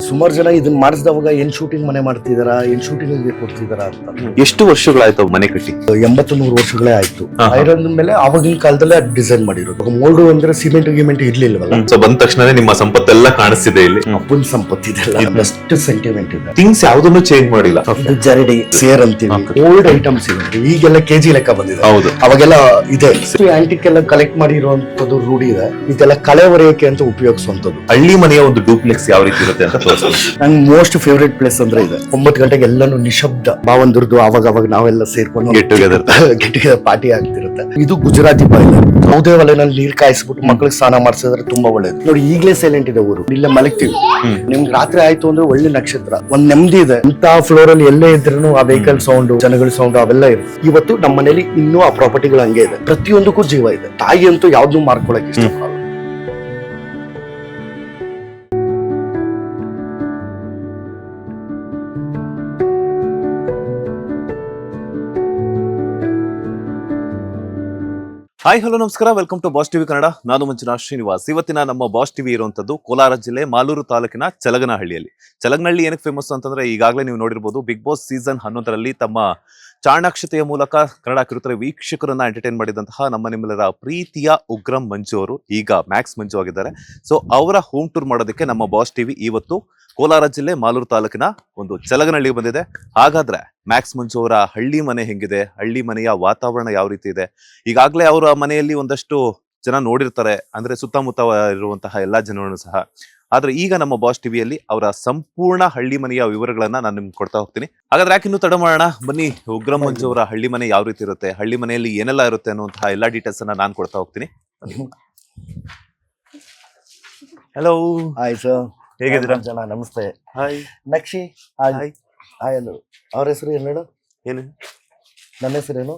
ಸುಮಾರು ಜನ ಇದನ್ನ ಮಾಡಿಸಿದವಾಗ ಏನ್ ಶೂಟಿಂಗ್ ಮನೆ ಮಾಡ್ತಿದಾರ, ಏನ್ ಶೂಟಿಂಗ್ ಕೊಡ್ತಿದಾರ ಅಂತ. ಎಷ್ಟು ವರ್ಷಗಳಾಯ್ತು ಮನೆ ಕಟ್ಟಿ? 80-100 ವರ್ಷಗಳೇ ಆಯ್ತು. ಐರನ್ ಮೇಲೆ ಆವಾಗಿನ ಕಾಲದಲ್ಲೇ ಅದ್ ಮಾಡಿರೋದು. ಮೋಲ್ಡು ಅಂದ್ರೆ ಸಿಮೆಂಟ್ ಗಿಮೆಂಟ್ ಇರ್ಲಿಲ್ವಲ್ಲ. ಸೊ ಬಂದ ತಕ್ಷಣ ನಿಮ್ಮ ಸಂಪತ್ತೆಲ್ಲ ಕಾಣಿಸ್ತಿದೆ ಇಲ್ಲಿ. ಅಪ್ಪನ ಸಂಪತ್ತಿದೆಲ್ಲ ಬೆಸ್ಟ್ ಸೆಂಟಿಮೆಂಟ್ ಇದೆ. ಥಿಂಗ್ಸ್ ಯಾವ್ದನ್ನು ಚೇಂಜ್ ಮಾಡಿಲ್ಲ. ಇದು ಜರಡಿ, ಸೇರ್ ಅಂತೀವಿ, ಓಲ್ಡ್ ಐಟಮ್ಸ್ ಇದೆ. ಈಗೆಲ್ಲ ಕೆಜಿ ಲೆಕ್ಕ ಬಂದಿದೆ. ಹೌದು, ಅವಾಗೆಲ್ಲ ಇದೆ. ಆಂಟಿಕ್ ಎಲ್ಲ ಕಲೆಕ್ಟ್ ಮಾಡಿರುವಂತದ್ದು ರೂಢಿ ಇದೆ. ಇದೆಲ್ಲ ಕಳೆ ಹೊರೆಯಕ್ಕೆ ಅಂತ ಉಪಯೋಗಿಸುವಂತದ್ದು. ಹಳ್ಳಿ ಮನೆಯ ಒಂದು ಡೂಪ್ಲೆಕ್ಸ್ ಯಾವ ರೀತಿ ಇರುತ್ತೆ ಅಂತ ನಂಗೆ ಮೋಸ್ಟ್ ಫೇವರೇಟ್ ಪ್ಲೇಸ್ ಅಂದ್ರೆ ಇದೆ. 9 ಗಂಟೆಗೆ ಎಲ್ಲಾನು ನಿಶಬ್ದ, ಬಾವಂದಿರ್ದು ಅವಾಗ ನಾವೆಲ್ಲ ಸೇರ್ಕೊಂಡು ಗೆಟ್ ಟುಗೆದರ್ ಪಾರ್ಟಿ ಆಗ್ತಿರುತ್ತೆ. ಇದು ಗುಜರಾತಿ ಬಾಯ್ಲರ್. ಯಾವುದೇ ಒಲೆನಲ್ಲಿ ನೀರ್ ಕಾಯಿಸ್ಬಿಟ್ಟು ಮಕ್ಳಿಗೆ ಸ್ನಾನ ಮಾಡಿಸಿದ್ರೆ ತುಂಬಾ ಒಳ್ಳೇದು. ನೋಡಿ ಈಗಲೇ ಸೈಲೆಂಟ್ ಇದೆ ಊರು. ಇಲ್ಲೇ ಮಲಗ್ತೀವಿ. ನಿಮ್ಗೆ ರಾತ್ರಿ ಆಯ್ತು ಅಂದ್ರೆ ಒಳ್ಳೆ ನಕ್ಷತ್ರ, ಒಂದ್ ನೆಮ್ಮದಿ ಇದೆ. ಇಂತ ಫ್ಲೋರ್ ಅಲ್ಲಿ ಎಲ್ಲೇ ಇದ್ರೂ ಆ ವೆಹಿಕಲ್ ಸೌಂಡ್, ಜನಗಳ ಸೌಂಡ್ ಅವೆಲ್ಲ ಇರುತ್ತೆ. ಇವತ್ತು ನಮ್ಮ ಮನೇಲಿ ಇನ್ನೂ ಆ ಪ್ರಾಪರ್ಟಿಗಳು ಹಂಗೆ ಇದೆ. ಪ್ರತಿಯೊಂದಕ್ಕೂ ಜೀವ ಇದೆ. ತಾಯಿ ಅಂತೂ ಯಾವ್ದು ಮಾರ್ಕೊಳಕ್ ಇಷ್ಟಪಡಲ್ಲ. ಹಾಯ್ ಹಲೋ ನಮಸ್ಕಾರ, welcome to Boss TV Kannada. ನಾನು ಮಂಜುನಾಥ್ ಶ್ರೀನಿವಾಸ್. ಇವತ್ತಿನ ನಮ್ಮ ಬಾಸ್ ಟಿವಿ ಇರುವಂತದ್ದು ಕೋಲಾರ ಜಿಲ್ಲೆ ಮಾಲೂರು ತಾಲೂಕಿನ ಚಲಗನಹಳ್ಳಿಯಲ್ಲಿ. ಚಲಗನಹಳ್ಳಿ ಏನಕ್ಕೆ ಫೇಮಸ್ ಅಂತಂದ್ರೆ, ಈಗಾಗಲೇ ನೀವು ನೋಡಿರ್ಬೋದು, ಬಿಗ್ ಬಾಸ್ ಸೀಸನ್ 11ರಲ್ಲಿ ತಮ್ಮ ಚಾಣಾಕ್ಷತೆಯ ಮೂಲಕ ಕನ್ನಡ ಕಿರುತೆರೆ ವೀಕ್ಷಕರನ್ನ ಎಂಟರ್ಟೈನ್ ಮಾಡಿದಂತಹ ನಮ್ಮ ನಿಮ್ಮೆಲ್ಲರ ಪ್ರೀತಿಯ ಉಗ್ರಂ ಮಂಜು ಅವರು ಈಗ ಮ್ಯಾಕ್ಸ್ ಮಂಜು ಆಗಿದ್ದಾರೆ. ಸೊ ಅವರ ಹೋಮ್ ಟೂರ್ ಮಾಡೋದಕ್ಕೆ ನಮ್ಮ ಬಾಸ್ ಟಿವಿ ಇವತ್ತು ಕೋಲಾರ ಜಿಲ್ಲೆ ಮಾಲೂರು ತಾಲೂಕಿನ ಒಂದು ಚಲಗನಹಳ್ಳಿ ಬಂದಿದೆ. ಹಾಗಾದ್ರೆ ಮ್ಯಾಕ್ಸ್ ಮಂಜು ಅವರ ಹಳ್ಳಿ ಮನೆ ಹೆಂಗಿದೆ, ಹಳ್ಳಿ ಮನೆಯ ವಾತಾವರಣ ಯಾವ ರೀತಿ ಇದೆ, ಈಗಾಗಲೇ ಅವರ ಮನೆಯಲ್ಲಿ ಒಂದಷ್ಟು ಜನ ನೋಡಿರ್ತಾರೆ, ಅಂದ್ರೆ ಸುತ್ತಮುತ್ತ ಇರುವಂತಹ ಎಲ್ಲಾ ಜನರನ್ನು ಸಹ. ಆದ್ರೆ ಈಗ ನಮ್ಮ ಬಾಸ್ ಟಿವಿಯಲ್ಲಿ ಅವರ ಸಂಪೂರ್ಣ ಹಳ್ಳಿ ಮನೆಯ ವಿವರಗಳನ್ನ ನಾನು ನಿಮ್ಗೆ ಕೊಡ್ತಾ ಹೋಗ್ತೀನಿ. ಹಾಗಾದ್ರೆ ಯಾಕಿನ್ನು ತಡ ಮಾಡೋಣ, ಬನ್ನಿ ಉಗ್ರಂ ಮಂಜು ಅವರ ಹಳ್ಳಿ ಮನೆ ಯಾವ ರೀತಿ ಇರುತ್ತೆ, ಹಳ್ಳಿ ಮನೆಯಲ್ಲಿ ಏನೆಲ್ಲ ಇರುತ್ತೆ ಅನ್ನುವಂತಹ ಎಲ್ಲಾ ಡೀಟೇಲ್ಸ್ ಅನ್ನ ನಾನು ಕೊಡ್ತಾ ಹೋಗ್ತೀನಿ. ಹಲೋ, ಹಾಯ್ ಸರ್, ಹೇಗಿದ್ದೀರಾ? ಜನ ನಮಸ್ತೆ. ಹಾಯ್ ನಕ್ಷಿ, ಹಾಯ್ ಹಾಯ್ ಅಂದ್ರು. ಅವ್ರ ಹೆಸರು ಏನು ಹೇಳು? ಏನು? ನನ್ನ ಹೆಸರೇನು?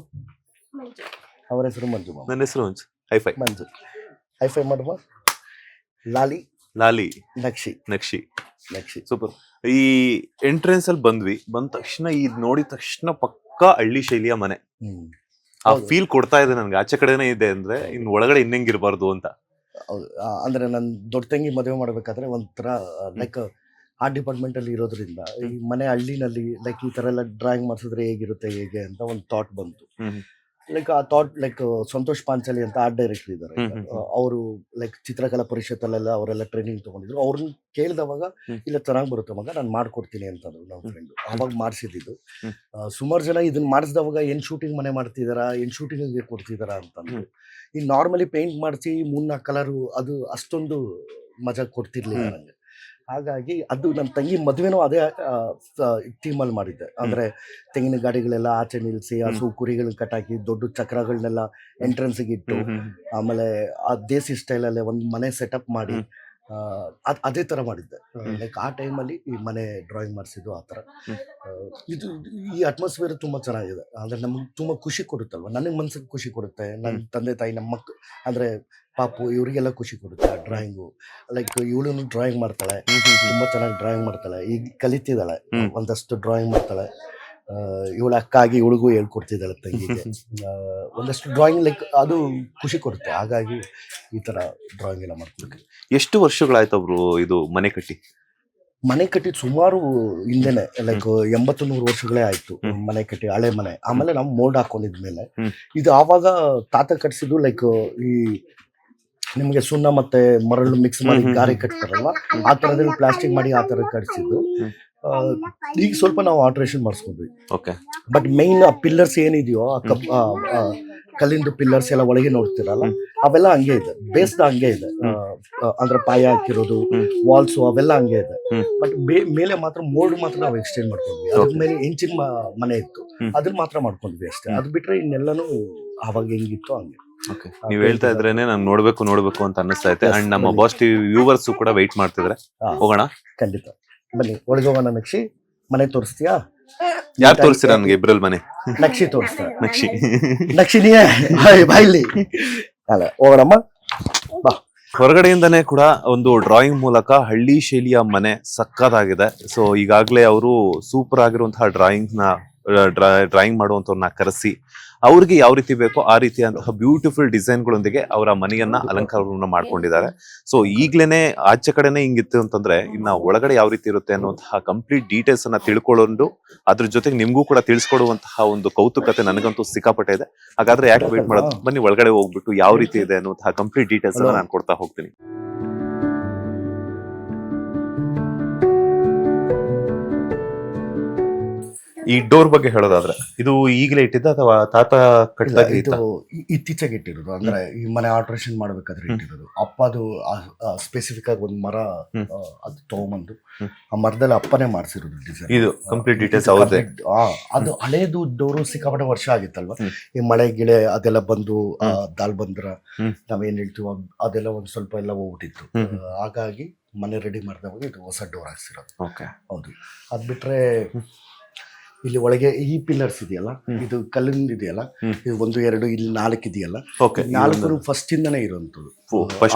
ಅವ್ರ ಹೆಸರು ಮಂಜು. ನನ್ನ ಹೆಸರು ಮಂಜು. ಹೈಫೈ ಮಂಜು. ಹೈಫೈ ಮಾಡುವ. ಲಾಲಿ, ಲಾಲಿ, ನಕ್ಷಿ. ನಕ್ಷಿ ಸೂಪರ್. ಈ ಎಂಟ್ರೆನ್ಸ್ ಅಲ್ಲಿ ಬಂದ ತಕ್ಷಣ ಇದ್ ನೋಡಿದ ತಕ್ಷಣ ಪಕ್ಕಾ ಹಳ್ಳಿ ಶೈಲಿಯ ಮನೆ. ಆ ಫೀಲ್ ಕೊಡ್ತಾ ಇದೆ ನನ್ಗೆ. ಆಚೆ ಕಡೆನೇ ಇದೆ ಅಂದ್ರೆ ಇನ್ ಒಳಗಡೆ ಇನ್ನೆಂಗಿರ್ಬಾರ್ದು ಅಂತ. ಹೌದು, ಅಂದ್ರೆ ನನ್ ದೊಡ್ಡ ತಂಗಿ ಮದುವೆ ಮಾಡ್ಬೇಕಾದ್ರೆ ಒಂಥರ ಲೈಕ್ ಆ ಡಿಪಾರ್ಟ್ಮೆಂಟ್ ಅಲ್ಲಿ ಇರೋದ್ರಿಂದ ಈ ಮನೆ ಹಳ್ಳಿನಲ್ಲಿ ಲೈಕ್ ಈ ತರ ಎಲ್ಲ ಡ್ರಾಯಿಂಗ್ ಮಾಡಿಸಿದ್ರೆ ಹೇಗೆ ಅಂತ ಒಂದು ಥಾಟ್ ಬಂತು. ಲೈಕ್ ಆ ಥಾಟ್ ಲೈಕ್ ಸಂತೋಷ್ ಪಾಂಚಾಲಿ ಅಂತ ಆರ್ಟ್ ಡೈರೆಕ್ಟರ್ ಇದ್ದಾರೆ. ಅವರು ಲೈಕ್ ಚಿತ್ರಕಲಾ ಪರಿಷತ್ತಲ್ಲೆಲ್ಲ ಅವರೆಲ್ಲ ಟ್ರೈನಿಂಗ್ ತಗೊಂಡಿದ್ರು. ಅವ್ರನ್ನ ಕೇಳಿದವಾಗ ಇಲ್ಲ ಚೆನ್ನಾಗಿ ಬರುತ್ತೆ ಮಗ, ನಾನು ಮಾಡ್ಕೊಡ್ತೀನಿ ಅಂತಂದ್ರು ನಮ್ಮ ಫ್ರೆಂಡ್. ಅವಾಗ ಮಾಡಿಸಿದ್ದು. ಸುಮಾರು ಜನ ಇದನ್ನ ಮಾಡಿಸಿದವಾಗ ಏನ್ ಶೂಟಿಂಗ್ ಮನೆ ಮಾಡ್ತಿದಾರ, ಏನ್ ಶೂಟಿಂಗ್ ಕೊಡ್ತಿದಾರ ಅಂತಂದ್ರು. ಈ ನಾರ್ಮಲಿ ಪೇಂಟ್ ಮಾಡಿಸಿ 3-4 ಕಲರು ಅದು ಅಷ್ಟೊಂದು ಮಜಾ ಕೊಡ್ತಿರ್ಲಿಲ್ಲ ನಂಗೆ. ಹಾಗಾಗಿ ಅದು ನನ್ನ ತಂಗಿ ಮದುವೆನೂ ಅದೇ ಥೀಮಲ್ಲಿ ಮಾಡಿದ್ದೆ. ಅಂದ್ರೆ ತೆಂಗಿನ ಗಾಡಿಗಳೆಲ್ಲ ಆಚೆ ನಿಲ್ಲಿಸಿ, ಹಸು ಕುರಿಗಳನ್ನ ಕಟ್ಟಾಕಿ, ದೊಡ್ಡ ಚಕ್ರಗಳನ್ನೆಲ್ಲ ಎಂಟ್ರೆನ್ಸ್ಗೆ ಇಟ್ಟು, ಆಮೇಲೆ ಆ ದೇಸಿ ಸ್ಟೈಲಲ್ಲೇ ಒಂದು ಮನೆ ಸೆಟಪ್ ಮಾಡಿ ಅದೇ ತರ ಮಾಡಿದ್ದೆ. ಲೈಕ್ ಆ ಟೈಮಲ್ಲಿ ಈ ಮನೆ ಡ್ರಾಯಿಂಗ್ ಮಾಡಿಸಿದ್ದು ಆ ಥರ. ಇದು ಈ ಅಟ್ಮಾಸ್ಫಿಯರ್ ತುಂಬಾ ಚೆನ್ನಾಗಿದೆ. ಅಂದ್ರೆ ನಮ್ಗೆ ತುಂಬಾ ಖುಷಿ ಕೊಡುತ್ತಲ್ವ, ನನಗೆ ಮನ್ಸಿಗೆ ಖುಷಿ ಕೊಡುತ್ತೆ. ನನ್ನ ತಂದೆ ತಾಯಿ, ನಮ್ಮ ಮಕ್ಕಳು ಅಂದ್ರೆ ಪಾಪು, ಇವರಿಗೆಲ್ಲ ಖುಷಿ ಕೊಡುತ್ತೆ ಆ ಡ್ರಾಯಿಂಗು. ಲೈಕ್ ಇವಳು ಡ್ರಾಯಿಂಗ್ ಮಾಡ್ತಾಳೆ, ತುಂಬಾ ಚೆನ್ನಾಗಿ ಡ್ರಾಯಿಂಗ್ ಮಾಡ್ತಾಳೆ. ಈಗ ಕಲಿತಿದ್ದಾಳೆ, ಒಂದಷ್ಟು ಡ್ರಾಯಿಂಗ್ ಮಾಡ್ತಾಳೆ. ಇವಳ ಅಕ್ಕ ಆಗಿ ಇವಳಿಗೂ ಹೇಳ್ಕೊಡ್ತಿದ್ದಾಳೆ ತಂಗಿಗೆ ಒಂದಷ್ಟು ಡ್ರಾಯಿಂಗ್. ಲೈಕ್ ಅದು ಖುಷಿ ಕೊಡುತ್ತೆ. ಹಾಗಾಗಿ ಈ ತರ ಡ್ರಾಯಿಂಗ್ ಎಲ್ಲ ಮಾಡ್ಕೊಡ್ತೀವಿ. ಎಷ್ಟು ವರ್ಷಗಳಾಯ್ತು ಅವರು ಇದು ಮನೆ ಕಟ್ಟಿ? ಸುಮಾರು ಹಿಂದೆನೆ, ಲೈಕ್ 80-100 ವರ್ಷಗಳೇ ಆಯ್ತು ಮನೆ ಕಟ್ಟಿ, ಹಳೆ ಮನೆ. ಆಮೇಲೆ ನಾವು ಮೋಲ್ಡ್ ಹಾಕೊಂಡಿದ್ಮೇಲೆ ಇದು ಆವಾಗ ತಾತ ಕಟ್ಸಿದ್ದು. ಲೈಕ್ ಈ ನಿಮ್ಗೆ ಸುಣ್ಣ ಮತ್ತೆ ಮರಳು ಮಿಕ್ಸ್ ಮಾಡಿ ಗಾರೆ ಕಟ್ತಾರಲ್ಲ, ಆ ತರದಲ್ಲಿ ಪ್ಲಾಸ್ಟಿಕ್ ಮಾಡಿ ಆ ತರ ಕಟ್ಸಿದ್ದು. ಈಗ ಸ್ವಲ್ಪ ನಾವು ಆಲ್ಟ್ರೇಷನ್ ಮಾಡಿಸ್ಕೊಂಡ್ವಿ. ಬಟ್ ಮೈನ್ ಪಿಲ್ಲರ್ಸ್ ಏನಿದೆಯೋ, ಕಲ್ಲಿಂದು ಪಿಲ್ಲರ್ಸ್ ಎಲ್ಲ ಒಳಗೆ ನೋಡ್ತಿರಲ್ಲ, ಅವೆಲ್ಲ ಹಂಗೆ ಇದೆ. ಬೇಸ್ದ ಹಂಗೆ ಇದೆ. ಅಂದ್ರೆ ಪಾಯ ಹಾಕಿರೋದು, ವಾಲ್ಸ್ ಅವೆಲ್ಲ ಹಂಗೆ ಇದೆ. ಬಟ್ ಮೇಲೆ ಮಾತ್ರ ಮೋಲ್ಡ್ ಮಾತ್ರ ನಾವು ಎಕ್ಸ್ಟೆಂಡ್ ಮಾಡ್ಕೊಂಡ್ವಿ. ಅದ್ರ ಮೇಲೆ ಹೆಂಚಿನ ಮನೆ ಇತ್ತು, ಅದನ್ನ ಮಾತ್ರ ಮಾಡ್ಕೊಂಡ್ವಿ ಅಷ್ಟೇ. ಅದ್ ಬಿಟ್ರೆ ಇನ್ನೆಲ್ಲಾನು ಅವಾಗ ಹೆಂಗಿತ್ತು ಹಂಗೆ. ನೀವ್ ಹೇಳ್ತಾ ಇದ್ರೇನೆ ನಾನು ನೋಡ್ಬೇಕು ಅಂತ ಅನ್ನಿಸ್ತಾ ಐತೆ. ಅಂಡ್ ನಮ್ಮ ಬಾಸ್ ಟಿವಿ ವ್ಯೂವರ್ಸ್ ಕೂಡ ವೆಯ್ಟ್ ಮಾಡ್ತಿದ್ರೆ. ಹೋಗೋಣ, ಖಂಡಿತ ಬನ್ನಿ. ಒಳಗೆ ಹೋಗೋಣ. ನಕ್ಷಿ, ಮನೆ ತೋರಿಸ್ತೀಯಾ? ಯಾರು ತೋರಿಸ್ತೀರಾ ನನ್ಗೆ? ಇಬ್ರಲ್ಲಿ ಮನೆ. ನಕ್ಷಿ ತೋರಿಸ್ತಾರೆ. ನಕ್ಷಿನಿಯೇ ಬಾಯ್ಲಿ. ಅಲ್ಲ, ಹೋಗೋಣಮ್ಮ ಬಾ. ಹೊರಗಡೆಯಿಂದನೇ ಕೂಡ ಒಂದು ಡ್ರಾಯಿಂಗ್ ಮೂಲಕ ಹಳ್ಳಿ ಶೈಲಿಯ ಮನೆ ಸಕ್ಕತ್ತಾಗಿದೆ. ಸೊ ಈಗಾಗಲೇ ಅವರು ಸೂಪರ್ ಆಗಿರುವಂತಹ ಡ್ರಾಯಿಂಗ್ ಮಾಡುವಂತವ್ರನ್ನ ಕರೆಸಿ ಅವ್ರಿಗೆ ಯಾವ ರೀತಿ ಬೇಕೋ ಆ ರೀತಿಯಂತಹ ಬ್ಯೂಟಿಫುಲ್ ಡಿಸೈನ್ಗಳೊಂದಿಗೆ ಅವರ ಮನೆಯನ್ನ ಅಲಂಕಾರವನ್ನ ಮಾಡ್ಕೊಂಡಿದ್ದಾರೆ. ಸೊ ಈಗ್ಲೇನೆ ಆಚೆ ಕಡೆನೆ ಹಿಂಗಿತ್ತು ಅಂತಂದ್ರೆ ಇನ್ನ ಒಳಗಡೆ ಯಾವ ರೀತಿ ಇರುತ್ತೆ ಅನ್ನುವಂತಹ ಕಂಪ್ಲೀಟ್ ಡೀಟೇಲ್ಸ್ ಅನ್ನ ತಿಳ್ಕೊಳ್ಳೋದು, ಅದ್ರ ಜೊತೆಗೆ ನಿಮ್ಗೂ ಕೂಡ ತಿಳಿಸ್ಕೊಡುವಂತಹ ಒಂದು ಕೌತುಕತೆ ನನಗಂತೂ ಸಿಕ್ಕಾಪಟ್ಟೆ ಇದೆ. ಹಾಗಾದ್ರೆ ಯಾಕೆ ವೇಟ್ ಮಾಡೋದು, ಬನ್ನಿ ಒಳಗಡೆ ಹೋಗ್ಬಿಟ್ಟು ಯಾವ ರೀತಿ ಇದೆ ಅನ್ನುವಂತಹ ಕಂಪ್ಲೀಟ್ ಡೀಟೇಲ್ಸ್ ಅನ್ನ ನಾನು ಕೊಡ್ತಾ ಹೋಗ್ತೀನಿ. ಈ ಡೋರ್ ಬಗ್ಗೆ ಹೇಳೋದಾದ್ರೆ ಇದು ಈಗಲೇ ಇಟ್ಟಿದ್ದ ಅಥವಾ ತಾತ ಕಟ್ಟಿದಾಗ ಇದು ಇತ್ತೀಚೆಗೆ ಇಟ್ಟಿರೋದು. ಅಂದ್ರೆ ಈ ಮನೆ ಆಲ್ಟ್ರೇಷನ್ ಮಾಡ್ಬೇಕಾದ್ರೆ ಇಟ್ಟಿರೋದು. ಅಪ್ಪ ಅದು ಸ್ಪೆಸಿಫಿಕ್ ಆಗಿ ಒಂದು ಮರ ಅದು ತಗೊಂಬಂದು ಆ ಮರದಲ್ಲಿ ಅಪ್ಪನೇ ಮಾಡ್ಸಿರೋದು ಡಿಸೈನ್. ಇದು ಕಂಪ್ಲೀಟ್ ಡೀಟೇಲ್ಸ್ ಅವ್ರದ್ದೇ. ಅದು ಹಳೇದು ಡೋರು ಸಿಕ್ಕಾಪಟ್ಟೆ ವರ್ಷ ಆಗಿತ್ತಲ್ವಾ. ಈ ಮಳೆ ಗಿಳೆ ಅದೆಲ್ಲ ಬಂದು ದಾಲ್ ಬಂದ್ರ ನಾವೇನ್ ಹೇಳ್ತೀವಿ ಅದೆಲ್ಲ ಒಂದ್ ಸ್ವಲ್ಪ ಎಲ್ಲ ಹೋಗ್ಬಿಟ್ಟಿತ್ತು. ಹಾಗಾಗಿ ಮನೆ ರೆಡಿ ಮಾಡಿದವಾಗ ಇದು ಹೊಸ ಡೋರ್ ಹಾಕ್ಸಿರೋದು. ಹೌದು. ಅದ್ ಬಿಟ್ರೆ ಇಲ್ಲಿ ಒಳಗೆ ಈ ಪಿಲ್ಲರ್ಸ್ ಇದೆಯಲ್ಲ, ಇದು ಕಲ್ಲಿಂದ ಇದೆಯಲ್ಲ, ಇದು 1 2 ಇಲ್ಲಿ 4 ಇದೆಯಲ್ಲ, 4 ಫಸ್ಟ್ ಇಂದಾನೆ ಇರುವಂತದ್ದು.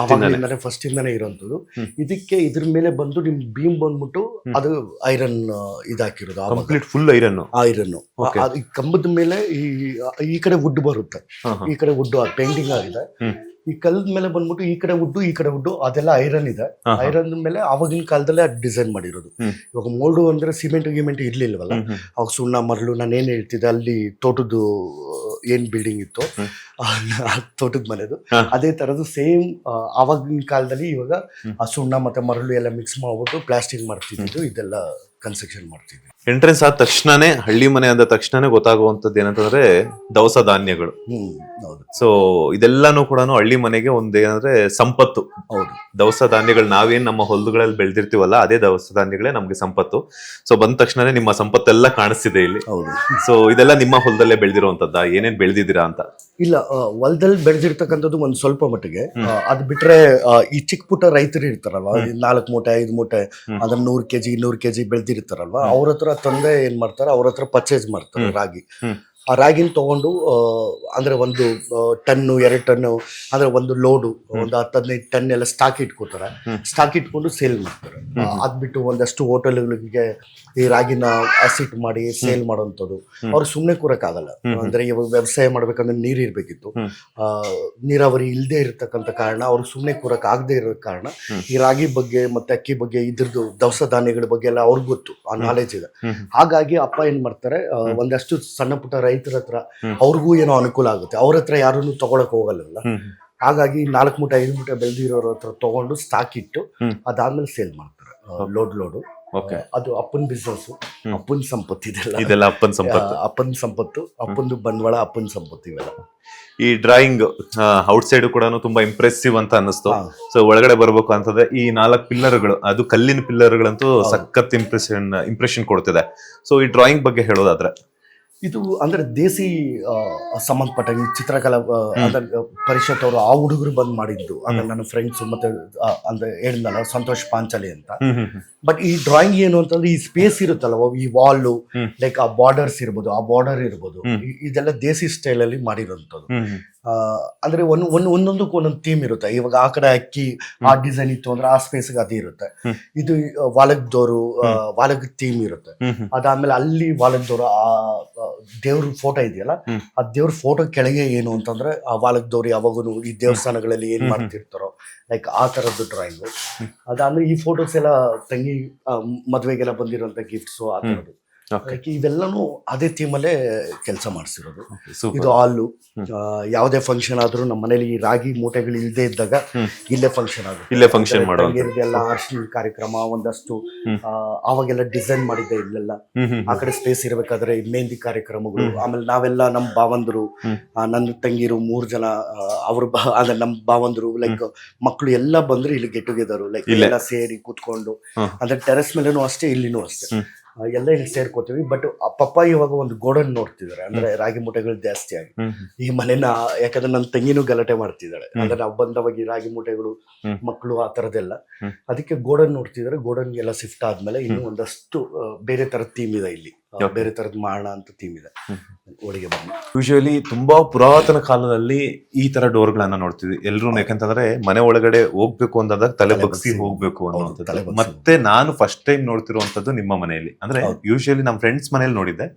ಫಸ್ಟ್ ಇಂದಾನೆ ಇರುವಂತದ್ದು. ಇದಕ್ಕೆ ಇದ್ರ ಮೇಲೆ ಬಂದು ನಿಮ್ ಬೀಮ್ ಬಂದ್ಬಿಟ್ಟು ಅದು ಐರನ್ ಇದಾಕಿರೋದು. ಫುಲ್ ಐರನ್ ಕಂಬದ ಮೇಲೆ ಈ ಕಡೆ ವುಡ್ ಬರುತ್ತೆ, ಈ ಕಡೆ ವುಡ್ ಪೇಂಟಿಂಗ್ ಆಗಿದೆ. ಈ ಕಲ್ಲದ ಮೇಲೆ ಬಂದ್ಬಿಟ್ಟು ಈ ಕಡೆ ವುಡ್ಡು ಅದೆಲ್ಲ ಐರನ್ ಇದೆ. ಐರನ್ ಮೇಲೆ ಆವಾಗಿನ ಕಾಲದಲ್ಲೇ ಡಿಸೈನ್ ಮಾಡಿರೋದು. ಇವಾಗ ಮೋಲ್ಡು ಅಂದ್ರೆ ಸಿಮೆಂಟ್ ಗಿಮೆಂಟ್ ಇರ್ಲಿಲ್ವಲ್ಲ, ಅವಾಗ ಸುಣ್ಣ ಮರಳು. ನಾನು ಏನ್ ಹೇಳ್ತಿದ್ದೆ, ಅಲ್ಲಿ ತೋಟದ್ದು ಏನ್ ಬಿಲ್ಡಿಂಗ್ ಇತ್ತು ತೋಟದ ಮನೆದು, ಅದೇ ತರದ್ದು ಸೇಮ್ ಆವಾಗಿನ ಕಾಲದಲ್ಲಿ ಇವಾಗ ಆ ಸುಣ್ಣ ಮತ್ತೆ ಮರಳು ಎಲ್ಲ ಮಿಕ್ಸ್ ಮಾಡ್ಬಿಟ್ಟು ಪ್ಲಾಸ್ಟಿಕ್ ಮಾಡ್ತಿದ್ದು, ಇದೆಲ್ಲ ಕನ್ಸ್ಟ್ರಕ್ಷನ್ ಮಾಡ್ತಿದ್ವಿ. ಎಂಟ್ರೆನ್ಸ್ ಆದ ತಕ್ಷಣನೇ, ಹಳ್ಳಿ ಮನೆ ಅಂದ ತಕ್ಷಣನೇ ಗೊತ್ತಾಗುವಂತದ್ದು ಏನಂತಂದ್ರೆ ದವಸ ಧಾನ್ಯಗಳು. ಸೊ ಇದೆಲ್ಲಾನು ಕೂಡ ಹಳ್ಳಿ ಮನೆಗೆ ಒಂದೇನಂದ್ರೆ ಸಂಪತ್ತು. ಹೌದು, ದವಸ ಧಾನ್ಯಗಳು ನಾವೇನ್ ನಮ್ಮ ಹೊಲಗಳಲ್ಲಿ ಬೆಳೆದಿರ್ತೀವಲ್ಲ ಅದೇ ದವಸ ಧಾನ್ಯಗಳೇ ನಮ್ಗೆ ಸಂಪತ್ತು. ಸೊ ಬಂದ ತಕ್ಷಣನೇ ನಿಮ್ಮ ಸಂಪತ್ತೆಲ್ಲ ಕಾಣಿಸ್ತಿದೆ ಇಲ್ಲಿ. ಹೌದು. ಸೊ ಇದೆಲ್ಲ ನಿಮ್ಮ ಹೊಲದಲ್ಲೇ ಬೆಳೆದಿರುವಂತದ್ದ, ಏನೇನ್ ಬೆಳೆದಿದ್ದೀರಾ ಅಂತ? ಇಲ್ಲ, ಹೊಲದಲ್ಲಿ ಬೆಳೆದಿರ್ತಕ್ಕಂಥದ್ದು ಒಂದ್ ಸ್ವಲ್ಪ ಮಟ್ಟಿಗೆ. ಅದ್ ಬಿಟ್ರೆ ಈ ಚಿಕ್ಕ ಪುಟ್ಟ ರೈತರು ಇರ್ತಾರಲ್ವಾ, 4 ಮೂಟೆ 5 ಮೂಟೆ ಅದ್ರ 100 kg 200 kg ಬೆಳೆದಿರ್ತಾರಲ್ವಾ, ಅವ್ರ ಹತ್ರ ತಂದೆ ಏನ್ ಮಾಡ್ತಾರೆ, ಅವ್ರ ಹತ್ರ ಪರ್ಚೇಸ್ ಮಾಡ್ತಾರೆ ರಾಗಿ. ಆ ರಾಗಿನ ತಗೊಂಡು ಅಂದ್ರೆ 1 ಟನ್ 2 ಟನ್ ಅಂದ್ರೆ ಒಂದು ಲೋಡು ಒಂದು 10-15 ಟನ್ ಎಲ್ಲ ಸ್ಟಾಕ್ ಇಟ್ಕೋತಾರೆ. ಸ್ಟಾಕ್ ಇಟ್ಕೊಂಡು ಸೇಲ್ ಮಾಡ್ತಾರೆ. ಅದ್ಬಿಟ್ಟು ಒಂದಷ್ಟು ಹೋಟೆಲ್ಗಳಿಗೆ ಈ ರಾಗಿನ ಅಸಿಟ್ ಮಾಡಿ ಸೇಲ್ ಮಾಡೋಂಥದ್ದು. ಅವ್ರು ಸುಮ್ಮನೆ ಕೂರಕ್ಕಾಗಲ್ಲ. ಅಂದ್ರೆ ಇವಾಗ ವ್ಯವಸಾಯ ಮಾಡ್ಬೇಕಂದ್ರೆ ನೀರು ಇರ್ಬೇಕಿತ್ತು, ನೀರಾವರಿ ಇಲ್ಲದೆ ಇರತಕ್ಕಂಥ ಕಾರಣ ಅವ್ರು ಸುಮ್ಮನೆ ಕೂರಕ್ ಆಗದೆ ಇರೋ ಕಾರಣ ಈ ರಾಗಿ ಬಗ್ಗೆ ಮತ್ತೆ ಅಕ್ಕಿ ಬಗ್ಗೆ ಇದ್ರದ್ದು ದವಸ ಧಾನ್ಯಗಳ ಬಗ್ಗೆ ಎಲ್ಲ ಅವ್ರಿಗೆ ಗೊತ್ತು, ಆ ನಾಲೆಜ್ ಇದೆ. ಹಾಗಾಗಿ ಅಪ್ಪ ಏನ್ ಮಾಡ್ತಾರೆ, ಒಂದಷ್ಟು ಸಣ್ಣ ಪುಟ್ಟ ರೈತರ ಹತ್ರ ಅವ್ರಿಗೂ ಏನೋ ಅನುಕೂಲ ಆಗುತ್ತೆ. ಅವ್ರ ಹತ್ರ ಯಾರನ್ನು ತಗೊಳಕ್ ಹೋಗಲ್ಲ. ಹಾಗಾಗಿ 4 ಮೂಟೆ 5 ಮೂಟೆ ಬೆಳೆದಿರೋರ ಹತ್ರ ತಗೊಂಡು ಸ್ಟಾಕ್ ಇಟ್ಟು ಅದಾದ್ಮೇಲೆ ಸೇಲ್ ಮಾಡ್ತಾರೆ ಲೋಡು. ಅದು ಅಪ್ಪನ ಬಿಸ್ನೆಸ್, ಅಪ್ಪನ ಸಂಪತ್ತು. ಇದೆಲ್ಲ ಅಪ್ಪನ ಸಂಪತ್ತು, ಅಪ್ಪಂದು ಬಂಡವಾಳ, ಅಪ್ಪನ ಸಂಪತ್ತು ಇವೆಲ್ಲ. ಈ ಡ್ರಾಯಿಂಗ್ ಔಟ್ ಸೈಡ್ ಕೂಡ ತುಂಬಾ ಇಂಪ್ರೆಸಿವ್ ಅಂತ ಅನ್ನಿಸ್ತು. ಸೊ ಒಳಗಡೆ ಬರ್ಬೇಕು ಅಂತಂದ್ರೆ ಈ 4 ಪಿಲ್ಲರ್ಗಳು, ಅದು ಕಲ್ಲಿನ ಪಿಲ್ಲರ್ಗಳಂತೂ ಸಖತ್ ಇಂಪ್ರೆಷನ್ ಕೊಡ್ತಿದೆ. ಸೊ ಈ ಡ್ರಾಯಿಂಗ್ ಬಗ್ಗೆ ಹೇಳೋದಾದ್ರೆ, ಇದು ಅಂದ್ರೆ ದೇಸಿ ಸಂಬಂಧಪಟ್ಟ ಚಿತ್ರಕಲಾ ಪರಿಷತ್ ಅವರು ಆ ಹುಡುಗರು ಬಂದ್ ಮಾಡಿದ್ದು. ಅಂದ್ರೆ ನನ್ನ ಫ್ರೆಂಡ್ಸ್ ಮತ್ತೆ ಅಂದ್ರೆ ಹೇಳಿದ್ನಲ್ಲ ಸಂತೋಷ್ ಪಾಂಚಾಲಿ ಅಂತ. ಬಟ್ ಈ ಡ್ರಾಯಿಂಗ್ ಏನು ಅಂತಂದ್ರೆ ಈ ಸ್ಪೇಸ್ ಇರುತ್ತಲ್ಲ, ಈ ವಾಲ್ ಲೈಕ್ ಆ ಬಾರ್ಡರ್ಸ್ ಇರ್ಬೋದು, ಆ ಬಾರ್ಡರ್ ಇರ್ಬೋದು, ಇದೆಲ್ಲ ದೇಸಿ ಸ್ಟೈಲ್ ಅಲ್ಲಿ ಮಾಡಿರೋಂಥದ್ದು. ಅಂದ್ರೆ ಒಂದೊಂದಕ್ಕೂ ಒಂದೊಂದು ಥೀಮ್ ಇರುತ್ತೆ. ಇವಾಗ ಆ ಕಡೆ ಅಕ್ಕಿ ಆ ಡಿಸೈನ್ ಇತ್ತು ಅಂದ್ರೆ ಆ ಸ್ಪೇಸ್ಗೆ ಅದೇ ಇರುತ್ತೆ. ಇದು ವಾಲಗದ ಥೀಮ್ ಇರುತ್ತೆ. ಅದಾದ್ಮೇಲೆ ಅಲ್ಲಿ ವಾಲಗದವರು ಆ ದೇವ್ರ ಫೋಟೋ ಇದೆಯಲ್ಲ, ಆ ದೇವ್ರ ಫೋಟೋ ಕೆಳಗೆ ಏನು ಅಂತಂದ್ರೆ ಆ ವಾಲಗದವ್ರು ಯಾವಾಗೂ ಈ ದೇವಸ್ಥಾನಗಳಲ್ಲಿ ಏನ್ ಮಾಡ್ತಿರ್ತಾರೋ ಲೈಕ್ ಆ ತರದ್ದು ಡ್ರಾಯಿಂಗ್. ಅದಾದ್ಮೇಲೆ ಈ ಫೋಟೋಸ್ ಎಲ್ಲ ತಂಗಿ ಮದ್ವೆಗೆಲ್ಲ ಬಂದಿರೋಂಥ ಗಿಫ್ಟ್ಸ್ ಆ ತರದ್ದು. ಇವೆಲ್ಲನೂ ಅದೇ ಥೀಮಲ್ಲೇ ಕೆಲಸ ಮಾಡಿಸಿರೋದು. ಇದು ಹಾಲು, ಯಾವುದೇ ಫಂಕ್ಷನ್ ಆದ್ರೂ ನಮ್ಮ ಮನೇಲಿ ಈ ರಾಗಿ ಮೂಟೆಗಳು ಇಲ್ಲದೆ ಇದ್ದಾಗ ಇಲ್ಲೇ ಫಂಕ್ಷನ್ ಆಗುತ್ತೆ. ಎಲ್ಲ ಅರ್ಶಿನ ಕಾರ್ಯಕ್ರಮ ಒಂದಷ್ಟು ಅವಾಗೆಲ್ಲ ಡಿಸೈನ್ ಮಾಡಿದ್ದೆ ಇಲ್ಲೆಲ್ಲ. ಆ ಕಡೆ ಸ್ಪೇಸ್ ಇರ್ಬೇಕಾದ್ರೆ ಮೆಹಂದಿ ಕಾರ್ಯಕ್ರಮಗಳು. ಆಮೇಲೆ ನಾವೆಲ್ಲ ನಮ್ಮ ಭಾವಂದರು, ನನ್ನ ತಂಗಿರು 3 ಜನ, ಅವ್ರ ಅಂದ್ರೆ ನಮ್ಮ ಭಾವಂದರು ಲೈಕ್ ಮಕ್ಕಳು ಎಲ್ಲ ಬಂದ್ರೆ ಇಲ್ಲಿ ಗೆಟ್ ಟುಗೆದರ್ ಲೈಕ್ ಎಲ್ಲ ಸೇರಿ ಕೂತ್ಕೊಂಡು, ಅಂದ್ರೆ ಟೆರೆಸ್ ಮೇಲೇನೂ ಅಷ್ಟೇ, ಇಲ್ಲಿನೂ ಅಷ್ಟೇ, ಎಲ್ಲ ಇಲ್ಲಿ ಸೇರ್ಕೋತೀವಿ. ಬಟ್ ಪಪ್ಪ ಇವಾಗ ಒಂದು ಗೋಡನ್ ನೋಡ್ತಿದಾರೆ, ಅಂದ್ರೆ ರಾಗಿ ಮೂಟೆಗಳು ಜಾಸ್ತಿ ಆಗಿ ಈ ಮನೆನ. ಯಾಕಂದ್ರೆ ನನ್ನ ತಂಗಿನೂ ಗಲಾಟೆ ಮಾಡ್ತಿದ್ದಾಳೆ, ಅಂದ್ರೆ ನಾವು ಬಂದವಾಗ ಈ ರಾಗಿ ಮೂಟೆಗಳು ಮಕ್ಕಳು ಆ ತರದೆಲ್ಲ. ಅದಕ್ಕೆ ಗೋಡನ್ ನೋಡ್ತಿದಾರೆ. ಗೋಡನ್ ಎಲ್ಲ ಶಿಫ್ಟ್ ಆದ್ಮೇಲೆ ಇನ್ನು ಒಂದಷ್ಟು ಬೇರೆ ತರದ ಥೀಮ್ ಇದೆ ಇಲ್ಲಿ ಬೇರೆ ತರದ್ ಮಾಡೋಣ ಅಂತ ಥೀಮ್ ಇದೆ. ಹೋಳಿಗೆ ಬನ್ನಿ ಯೂಶುವಲಿ ತುಂಬಾ ಪುರಾತನ ಕಾಲದಲ್ಲಿ ಈ ತರ ಡೋರ್ಗಳನ್ನ ನೋಡ್ತಿದ್ವಿ ಎಲ್ರು, ಯಾಕಂತಂದ್ರೆ ಮನೆ ಒಳಗಡೆ ಹೋಗ್ಬೇಕು ಅಂದಾಗ ತಲೆ ಬಗ್ಸಿ ಹೋಗ್ಬೇಕು ಅನ್ನೋಂಥದ್ದು. ಮತ್ತೆ ನಾನು ಫಸ್ಟ್ ಟೈಮ್ ನೋಡ್ತಿರುವಂತದ್ದು ನಿಮ್ಮ ಮನೆಯಲ್ಲಿ, ಅಂದ್ರೆ ಯೂಶುವಲಿ ನಮ್ಮ ಫ್ರೆಂಡ್ಸ್ ಮನೇಲಿ ನೋಡಿದ್ದೆ,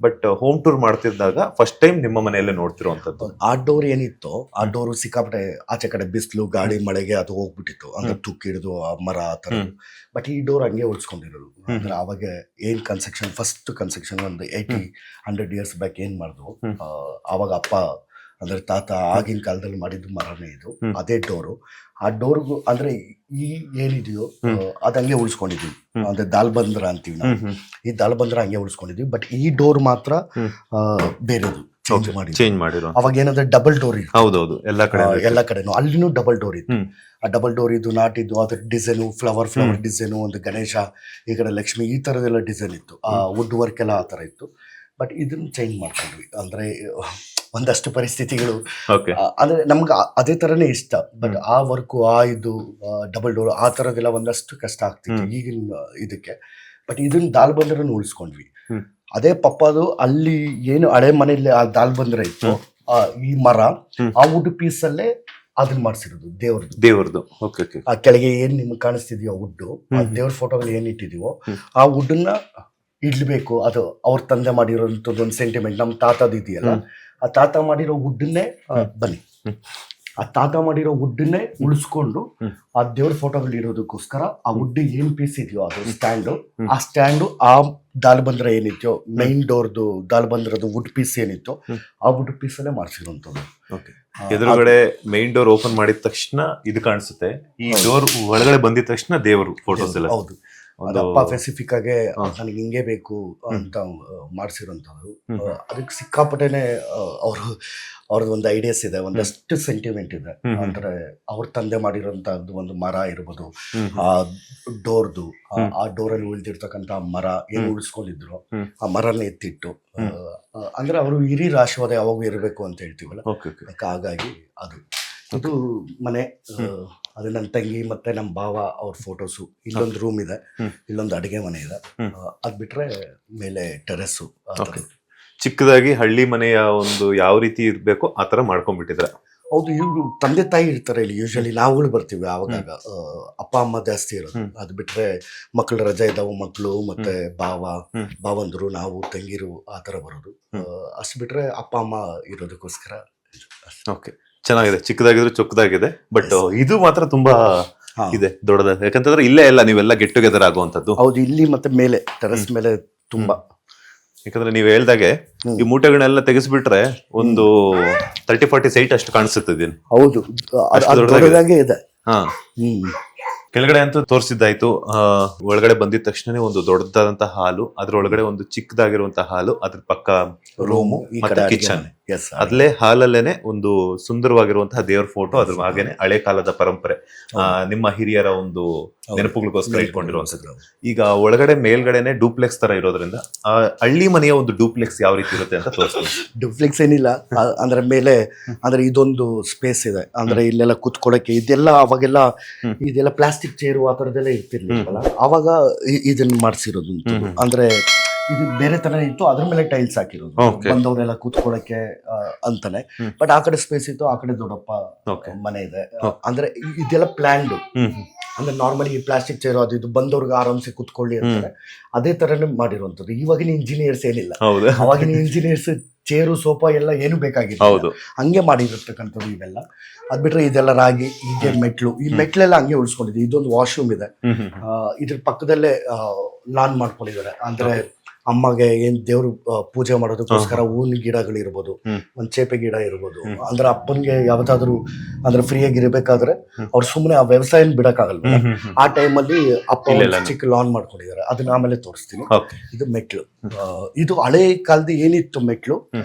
ಬಟ್ ಹೋಮ್ ಟೂರ್ ಮಾಡ್ತಿದ್ದಾಗ ಫಸ್ಟ್ ಟೈಮ್ ನಿಮ್ಮ ಮನೆಯಲ್ಲೇ ನೋಡ್ತಿರುವಂತದ್ದು. ಆ ಡೋರ್ ಏನಿತ್ತು, ಆ ಡೋರ್ ಸಿಕ್ಕಾಪಟ್ಟೆ ಆಚೆ ಕಡೆ ಬಿಸಿಲು ಗಾಳಿ ಮಳೆಗೆ ಅದು ಹೋಗ್ಬಿಟ್ಟಿತ್ತು, ಅಂದ್ರೆ ತುಕ್ಕಿಡಿದು ಆ ಮರ ಆ ತರ. ಬಟ್ ಈ ಡೋರ್ ಹಂಗೆ ಉಳಿಸ್ಕೊಂಡಿರೋದು. ಅಂದ್ರೆ ಅವಾಗ ಏನ್ ಫಸ್ಟ್ ಕನ್ಸ್ಟ್ರಕ್ಷನ್ ಒಂದು 80-100 ಇಯರ್ಸ್ ಬ್ಯಾಕ್ ಏನ್ ಮಾಡಿದ್ರು, ಅವಾಗ ಅಪ್ಪ ಅಂದ್ರೆ ತಾತ ಆಗಿನ ಕಾಲದಲ್ಲಿ ಮಾಡಿದ್ದು ಮರನೇ ಇದು. ಅದೇ ಡೋರು. ಆ ಡೋರ್ಗು ಅಂದ್ರೆ ಈ ಏನಿದೆಯೋ ಅದಂಗೆ ಉಳಿಸ್ಕೊಂಡಿದ್ವಿ. ಅಂದ್ರೆ ದಾಲ್ಬಂದ್ರ ಅಂತೀವಿ ನಾವು, ಈ ದಾಲ್ಬಂದ್ರ ಹಂಗೆ ಉಳಿಸ್ಕೊಂಡಿದ್ವಿ. ಬಟ್ ಈ ಡೋರ್ ಮಾತ್ರ ಬೇರೆದು ಚೇಂಜ್ ಮಾಡಿರೋ. ಅವಾಗ ಏನಂದ್ರೆ ಡಬಲ್ ಡೋರ್ ಇತ್ತು. ಹೌದೌದು, ಎಲ್ಲಾ ಕಡೆನೂ ಅಲ್ಲಿನೂ ಡಬಲ್ ಡೋರ್ ಇತ್ತು. ಆ ಡಬಲ್ ಡೋರ್ ಇದು ನಾಟಿದ್ದು, ಅದ್ರ ಡಿಸೈನು ಫ್ಲವರ್ ಡಿಸೈನು, ಒಂದು ಗಣೇಶ, ಈ ಕಡೆ ಲಕ್ಷ್ಮಿ, ಈ ತರದೆಲ್ಲ ಡಿಸೈನ್ ಇತ್ತು. ಆ ವುಡ್ ವರ್ಕ್ ಎಲ್ಲ ಆ ತರ ಇತ್ತು. ಬಟ್ ಇದನ್ನ ಚೇಂಜ್ ಮಾಡ್ಕೊಂಡ್ವಿ. ಅಂದ್ರೆ ಒಂದಷ್ಟು ಪರಿಸ್ಥಿತಿಗಳು, ಅಂದ್ರೆ ನಮ್ಗೆ ಅದೇ ತರನೇ ಇಷ್ಟ. ಬಟ್ ಆ ವರ್ಕು, ಆ ಇದು ಡಬಲ್ ಡೋರ್ ಆ ತರದೆಲ್ಲ ಒಂದಷ್ಟು ಕಷ್ಟ ಆಗ್ತಿತ್ತು ಈಗಿನ ಇದಕ್ಕೆ. ಬಟ್ ಇದನ್ನ ದಾಲ್ಬಂದ್ರನ್ನು ಉಳಿಸ್ಕೊಂಡ್ವಿ. ಅದೇ ಪಪ್ಪದು ಅಲ್ಲಿ ಏನು ಹಳೆ ಮನೆಯಲ್ಲಿ ಆ ದಾಲ್ಬಂದ್ರ ಇತ್ತು, ಈ ಮರ ಆ ವುಡ್ ಪೀಸ್ ಅಲ್ಲೇ ಅದನ್ನ ಮಾಡ್ಸಿರೋದು ದೇವ್ರದ್ದು. ಆ ಕೆಳಗೆ ಏನ್ ನಿಮ್ಗೆ ಕಾಣಿಸ್ತಿದ್ಯೋ ವುಡ್, ದೇವ್ರ ಫೋಟೋಗಳು ಏನ್ ಇಟ್ಟಿದೀವೋ ಆ ವುಡ್ನ ಇಡ್ಬೇಕು. ಅದು ಅವ್ರ ತಂದೆ ಮಾಡಿರೋಂಥದ್ದು ಒಂದು ಸೆಂಟಿಮೆಂಟ್. ನಮ್ ತಾತದ ಇದೆಯಲ್ಲ, ಆ ತಾತ ಮಾಡಿರೋ ವುಡ್ಡನ್ನೇ ಬನ್ನಿ, ಆ ತಾತ ಮಾಡಿರೋ ವುಡ್ಡನ್ನೇ ಉಳಿಸ್ಕೊಂಡು ಆ ದೇವ್ರ ಫೋಟೋಗಳು ಇರೋದಕ್ಕೋಸ್ಕರ ಆ ವುಡ್ ಏನ್ ಪೀಸ್ ಇದೆಯೋ ಅದು ಸ್ಟ್ಯಾಂಡು, ಆ ಸ್ಟ್ಯಾಂಡು ಆ ದಾಲ್ಬಂದ್ರ ಏನಿತ್ತು ಮೈನ್ ಡೋರ್ದು ದಾಲ್ಬಂದ್ರದ್ದು ವುಡ್ ಪೀಸ್ ಏನಿತ್ತು ಆ ವುಡ್ ಪೀಸ್ ಅಲ್ಲೇ ಮಾಡ್ಸಿರೋಂಥದ್ದು. ಎದುರುಗಡೆ ಮೈನ್ ಡೋರ್ ಓಪನ್ ಮಾಡಿದ ತಕ್ಷಣ ಇದು ಕಾಣಿಸುತ್ತೆ, ಈ ಡೋರ್ ಒಳಗಡೆ ಬಂದಿದ ತಕ್ಷಣ ದೇವರು ಫೋಟೋಸ್ ಎಲ್ಲ. ಹೌದು, ಅಪ್ಪ ಸ್ಪೆಸಿಫಿಕ್ ಆಗಿ ನನಗೆ ಹಿಂಗೆ ಬೇಕು ಅಂತ ಮಾಡ್ಸಿರೋಂಥದ್ದು. ಅದಕ್ಕೆ ಸಿಕ್ಕಾಪಟ್ಟೆನೆ ಅವ್ರದ್ದು ಒಂದು ಐಡಿಯಾಸ್ ಇದೆ, ಒಂದಷ್ಟು ಸೆಂಟಿಮೆಂಟ್ ಇದೆ. ಅಂದ್ರೆ ಅವ್ರ ತಂದೆ ಮಾಡಿರೋಂಥದ್ದು ಒಂದು ಮರ ಇರ್ಬೋದು, ಆ ಡೋರ್ದು, ಆ ಡೋರಲ್ಲಿ ಉಳಿದಿರ್ತಕ್ಕಂಥ ಮರ ಏನು ಉಳಿಸ್ಕೊಂಡಿದ್ರು ಆ ಮರನ ಎತ್ತಿಟ್ಟು, ಅಂದ್ರೆ ಅವರು ಹಿರಿಯರ ಆಶೀರ್ವಾದ ಯಾವಾಗೂ ಇರಬೇಕು ಅಂತ ಹೇಳ್ತೀವಲ್ಲ, ಹಾಗಾಗಿ ಇದು ಮನೆ. ಅದು ನನ್ನ ತಂಗಿ ಮತ್ತೆ ನಮ್ಮ ಭಾವ ಅವ್ರ ಫೋಟೋಸು. ಇಲ್ಲೊಂದು ರೂಮ್ ಇದೆ, ಇಲ್ಲೊಂದು ಅಡುಗೆ ಮನೆ ಇದೆ. ಅದ್ ಬಿಟ್ರೆ ಮೇಲೆ ಟೆರೆಸ್ಸು. ಚಿಕ್ಕದಾಗಿ ಹಳ್ಳಿ ಮನೆಯ ಒಂದು ಯಾವ ರೀತಿ ಇರ್ಬೇಕು ಆ ತರ ಮಾಡ್ಕೊಂಡ್ಬಿಟ್ಟಿದ್ರೆ. ಹೌದು, ಇವ್ರು ತಂದೆ ತಾಯಿ ಇರ್ತಾರೆ ಇಲ್ಲಿ. ಯೂಶಲಿ ನಾವುಗಳು ಬರ್ತೀವಿ ಆವಾಗ, ಅಪ್ಪ ಅಮ್ಮ ಜಾಸ್ತಿ ಇರೋದು. ಅದು ಬಿಟ್ರೆ ಮಕ್ಕಳು ರಜೆ ಇದ್ದಾವೆ, ಮಕ್ಕಳು ಮತ್ತೆ ಭಾವಂದ್ರು, ನಾವು ತಂಗಿರು ಆ ತರ ಬರೋದು. ಅಷ್ಟು ಬಿಟ್ರೆ ಅಪ್ಪ ಅಮ್ಮ ಇರೋದಕ್ಕೋಸ್ಕರ. ಓಕೆ, ಚೆನ್ನಾಗಿದೆ, ಚಿಕ್ಕದಾಗಿದ್ರು ಚೊಕ್ಕದಾಗಿದೆ. ಬಟ್ ಇದು ಮಾತ್ರ ತುಂಬಾ ಇದೆ, ದೊಡ್ಡದ. ಯಾಕಂತಂದ್ರೆ ಇಲ್ಲೇ ಎಲ್ಲ ನೀವೆಲ್ಲ ಗೆಟ್ ಟುಗೆದರ್ ಆಗುವಂತದ್ದು. ಹೌದು, ಇಲ್ಲಿ ಮತ್ತೆ ಮೇಲೆ ಟೆರೆಸ್ ಮೇಲೆ ತುಂಬಾ. ಯಾಕಂದ್ರೆ ನೀವ್ ಹೇಳ್ದಾಗೆ ಈ ಮೂಟೆಗಳನ್ನೆಲ್ಲ ತೆಗೆಸ್ಬಿಟ್ರೆ ಒಂದು 30-40 ಸೈಟ್ ಅಷ್ಟು ಕಾಣಿಸುತ್ತೆ. ಹೌದು, ದೊಡ್ಡದಾಗೆ ಇದೆ. ಕೆಳಗಡೆ ಅಂತೂ ತೋರಿಸಿದ್ದಾಯ್ತು. ಒಳಗಡೆ ಬಂದಿದ ತಕ್ಷಣ ಒಂದು ದೊಡ್ಡದಾದಂತಹ ಹಾಲು, ಅದ್ರೊಳಗಡೆ ಒಂದು ಚಿಕ್ಕದಾಗಿರುವಂತಹ ಹಾಲು, ಅದ್ರ ಪಕ್ಕ ರೂಮು ಮತ್ತೆ ಕಿಚನ್. ಅದ್ಲೇ ಹಾಲಲ್ಲೇನೆ ಒಂದು ಸುಂದರವಾಗಿರುವಂತಹ ದೇವ್ರ ಫೋಟೋ, ಅದ್ರ ಹಾಗೇನೆ ಹಳೆ ಕಾಲದ ಪರಂಪರೆ, ನಿಮ್ಮ ಹಿರಿಯರ ಒಂದು ನೆನಪುಗಳಿಗೋಸ್ಕರ ಇಟ್ಕೊಂಡಿರುವಂತದ್ದು. ಈಗ ಒಳಗಡೆ ಮೇಲ್ಗಡೆನೆ ಡೂಪ್ಲೆಕ್ಸ್ ತರ ಇರೋದ್ರಿಂದ ಆ ಹಳ್ಳಿ ಮನೆಯ ಒಂದು ಡೂಪ್ಲೆಕ್ಸ್ ಯಾವ ರೀತಿ ಇರುತ್ತೆ ಅಂತ ತೋರಿಸ್ತೀನಿ. ಡೂಪ್ಲೆಕ್ಸ್ ಏನಿಲ್ಲ, ಅಂದ್ರೆ ಮೇಲೆ ಅಂದ್ರೆ ಇದೊಂದು ಸ್ಪೇಸ್ ಇದೆ. ಅಂದ್ರೆ ಇಲ್ಲೆಲ್ಲ ಕುತ್ಕೊಳಕ್ಕೆ ಇದೆಲ್ಲ, ಅವಾಗೆಲ್ಲ ಇದೆಲ್ಲ ಪ್ಲಾಸ್ಟಿಕ್ ಚೇರು ಆ ತರದೆಲ್ಲ ಇರ್ತಿರ್ಲಿಲ್ಲ. ಅವಾಗ ಇದನ್ನ ಮಾಡ್ಸಿರೋದು. ಅಂದ್ರೆ ಇದು ಬೇರೆ ತರ ಇತ್ತು, ಅದ್ರ ಮೇಲೆ ಟೈಲ್ಸ್ ಹಾಕಿರೋದು, ಬಂದವರೆಲ್ಲ ಕೂತ್ಕೊಳ್ಳಕ್ಕೆ ಅಂತಾನೆ. ಬಟ್ ಆ ಕಡೆ ಸ್ಪೇಸ್ ಇತ್ತು, ಆ ಕಡೆ ದೊಡ್ಡಪ್ಪ ಮನೆ ಇದೆ. ಅಂದ್ರೆ ಇದೆಲ್ಲ ಪ್ಲಾನ್ಡ್. ಅಂದ್ರೆ ನಾರ್ಮಲಿ ಈ ಪ್ಲಾಸ್ಟಿಕ್ ಚೇರು ಅದು ಇದು ಬಂದವ್ರಿಗೆ ಆರಾಮ್ಸೆ ಕುತ್ಕೊಳ್ಳಿ ಅಂತಾರೆ, ಅದೇ ತರನೇ ಮಾಡಿರುವಂತದ್ದು. ಇವಾಗಿನ ಇಂಜಿನಿಯರ್ಸ್ ಏನಿಲ್ಲ, ಅವಾಗಿನ ಇಂಜಿನಿಯರ್ಸ್ ಚೇರು ಸೋಫಾ ಎಲ್ಲ ಏನು ಬೇಕಾಗಿತ್ತು ಹಂಗೆ ಮಾಡಿರತಕ್ಕಂಥದ್ದು ಇವೆಲ್ಲ. ಅದ್ ಬಿಟ್ರೆ ಇದೆಲ್ಲ ರಾಗಿ, ಹೀಗೆ ಮೆಟ್ಲು, ಈ ಮೆಟ್ಲೆಲ್ಲ ಹಂಗೆ ಉಳಿಸ್ಕೊಂಡಿದೆ. ಇದೊಂದು ವಾಶ್ರೂಮ್ ಇದೆ, ಇದ್ರ ಪಕ್ಕದಲ್ಲೇ ಲಾನ್ ಮಾಡ್ಕೊಂಡಿದ್ದಾರೆ. ಅಂದ್ರೆ ಅಮ್ಮಗೆ ಏನ್ ದೇವ್ರು ಪೂಜೆ ಮಾಡೋದಕ್ಕೋಸ್ಕರ ಹೂವಿನ ಗಿಡಗಳಿರ್ಬೋದು, ಒಂದ್ ಚೇಪೆ ಗಿಡ ಇರ್ಬೋದು. ಅಂದ್ರೆ ಅಪ್ಪನ್ಗೆ ಯಾವ್ದಾದ್ರು ಅಂದ್ರೆ ಫ್ರೀಯಾಗಿ ಇರ್ಬೇಕಾದ್ರೆ ಅವ್ರು ಸುಮ್ಮನೆ ಆ ವ್ಯವಸಾಯ ಬಿಡಕ್ಕಾಗಲ್ವ, ಆ ಟೈಮಲ್ಲಿ ಅಪ್ಪ ಚಿಕ್ಕ ಲಾನ್ ಮಾಡ್ಕೊಂಡಿದ್ದಾರೆ. ಅದನ್ನ ಆಮೇಲೆ ತೋರಿಸ್ತೀನಿ. ಇದು ಮೆಟ್ಲು, ಇದು ಹಳೆ ಕಾಲದ ಏನಿತ್ತು ಮೆಟ್ಲು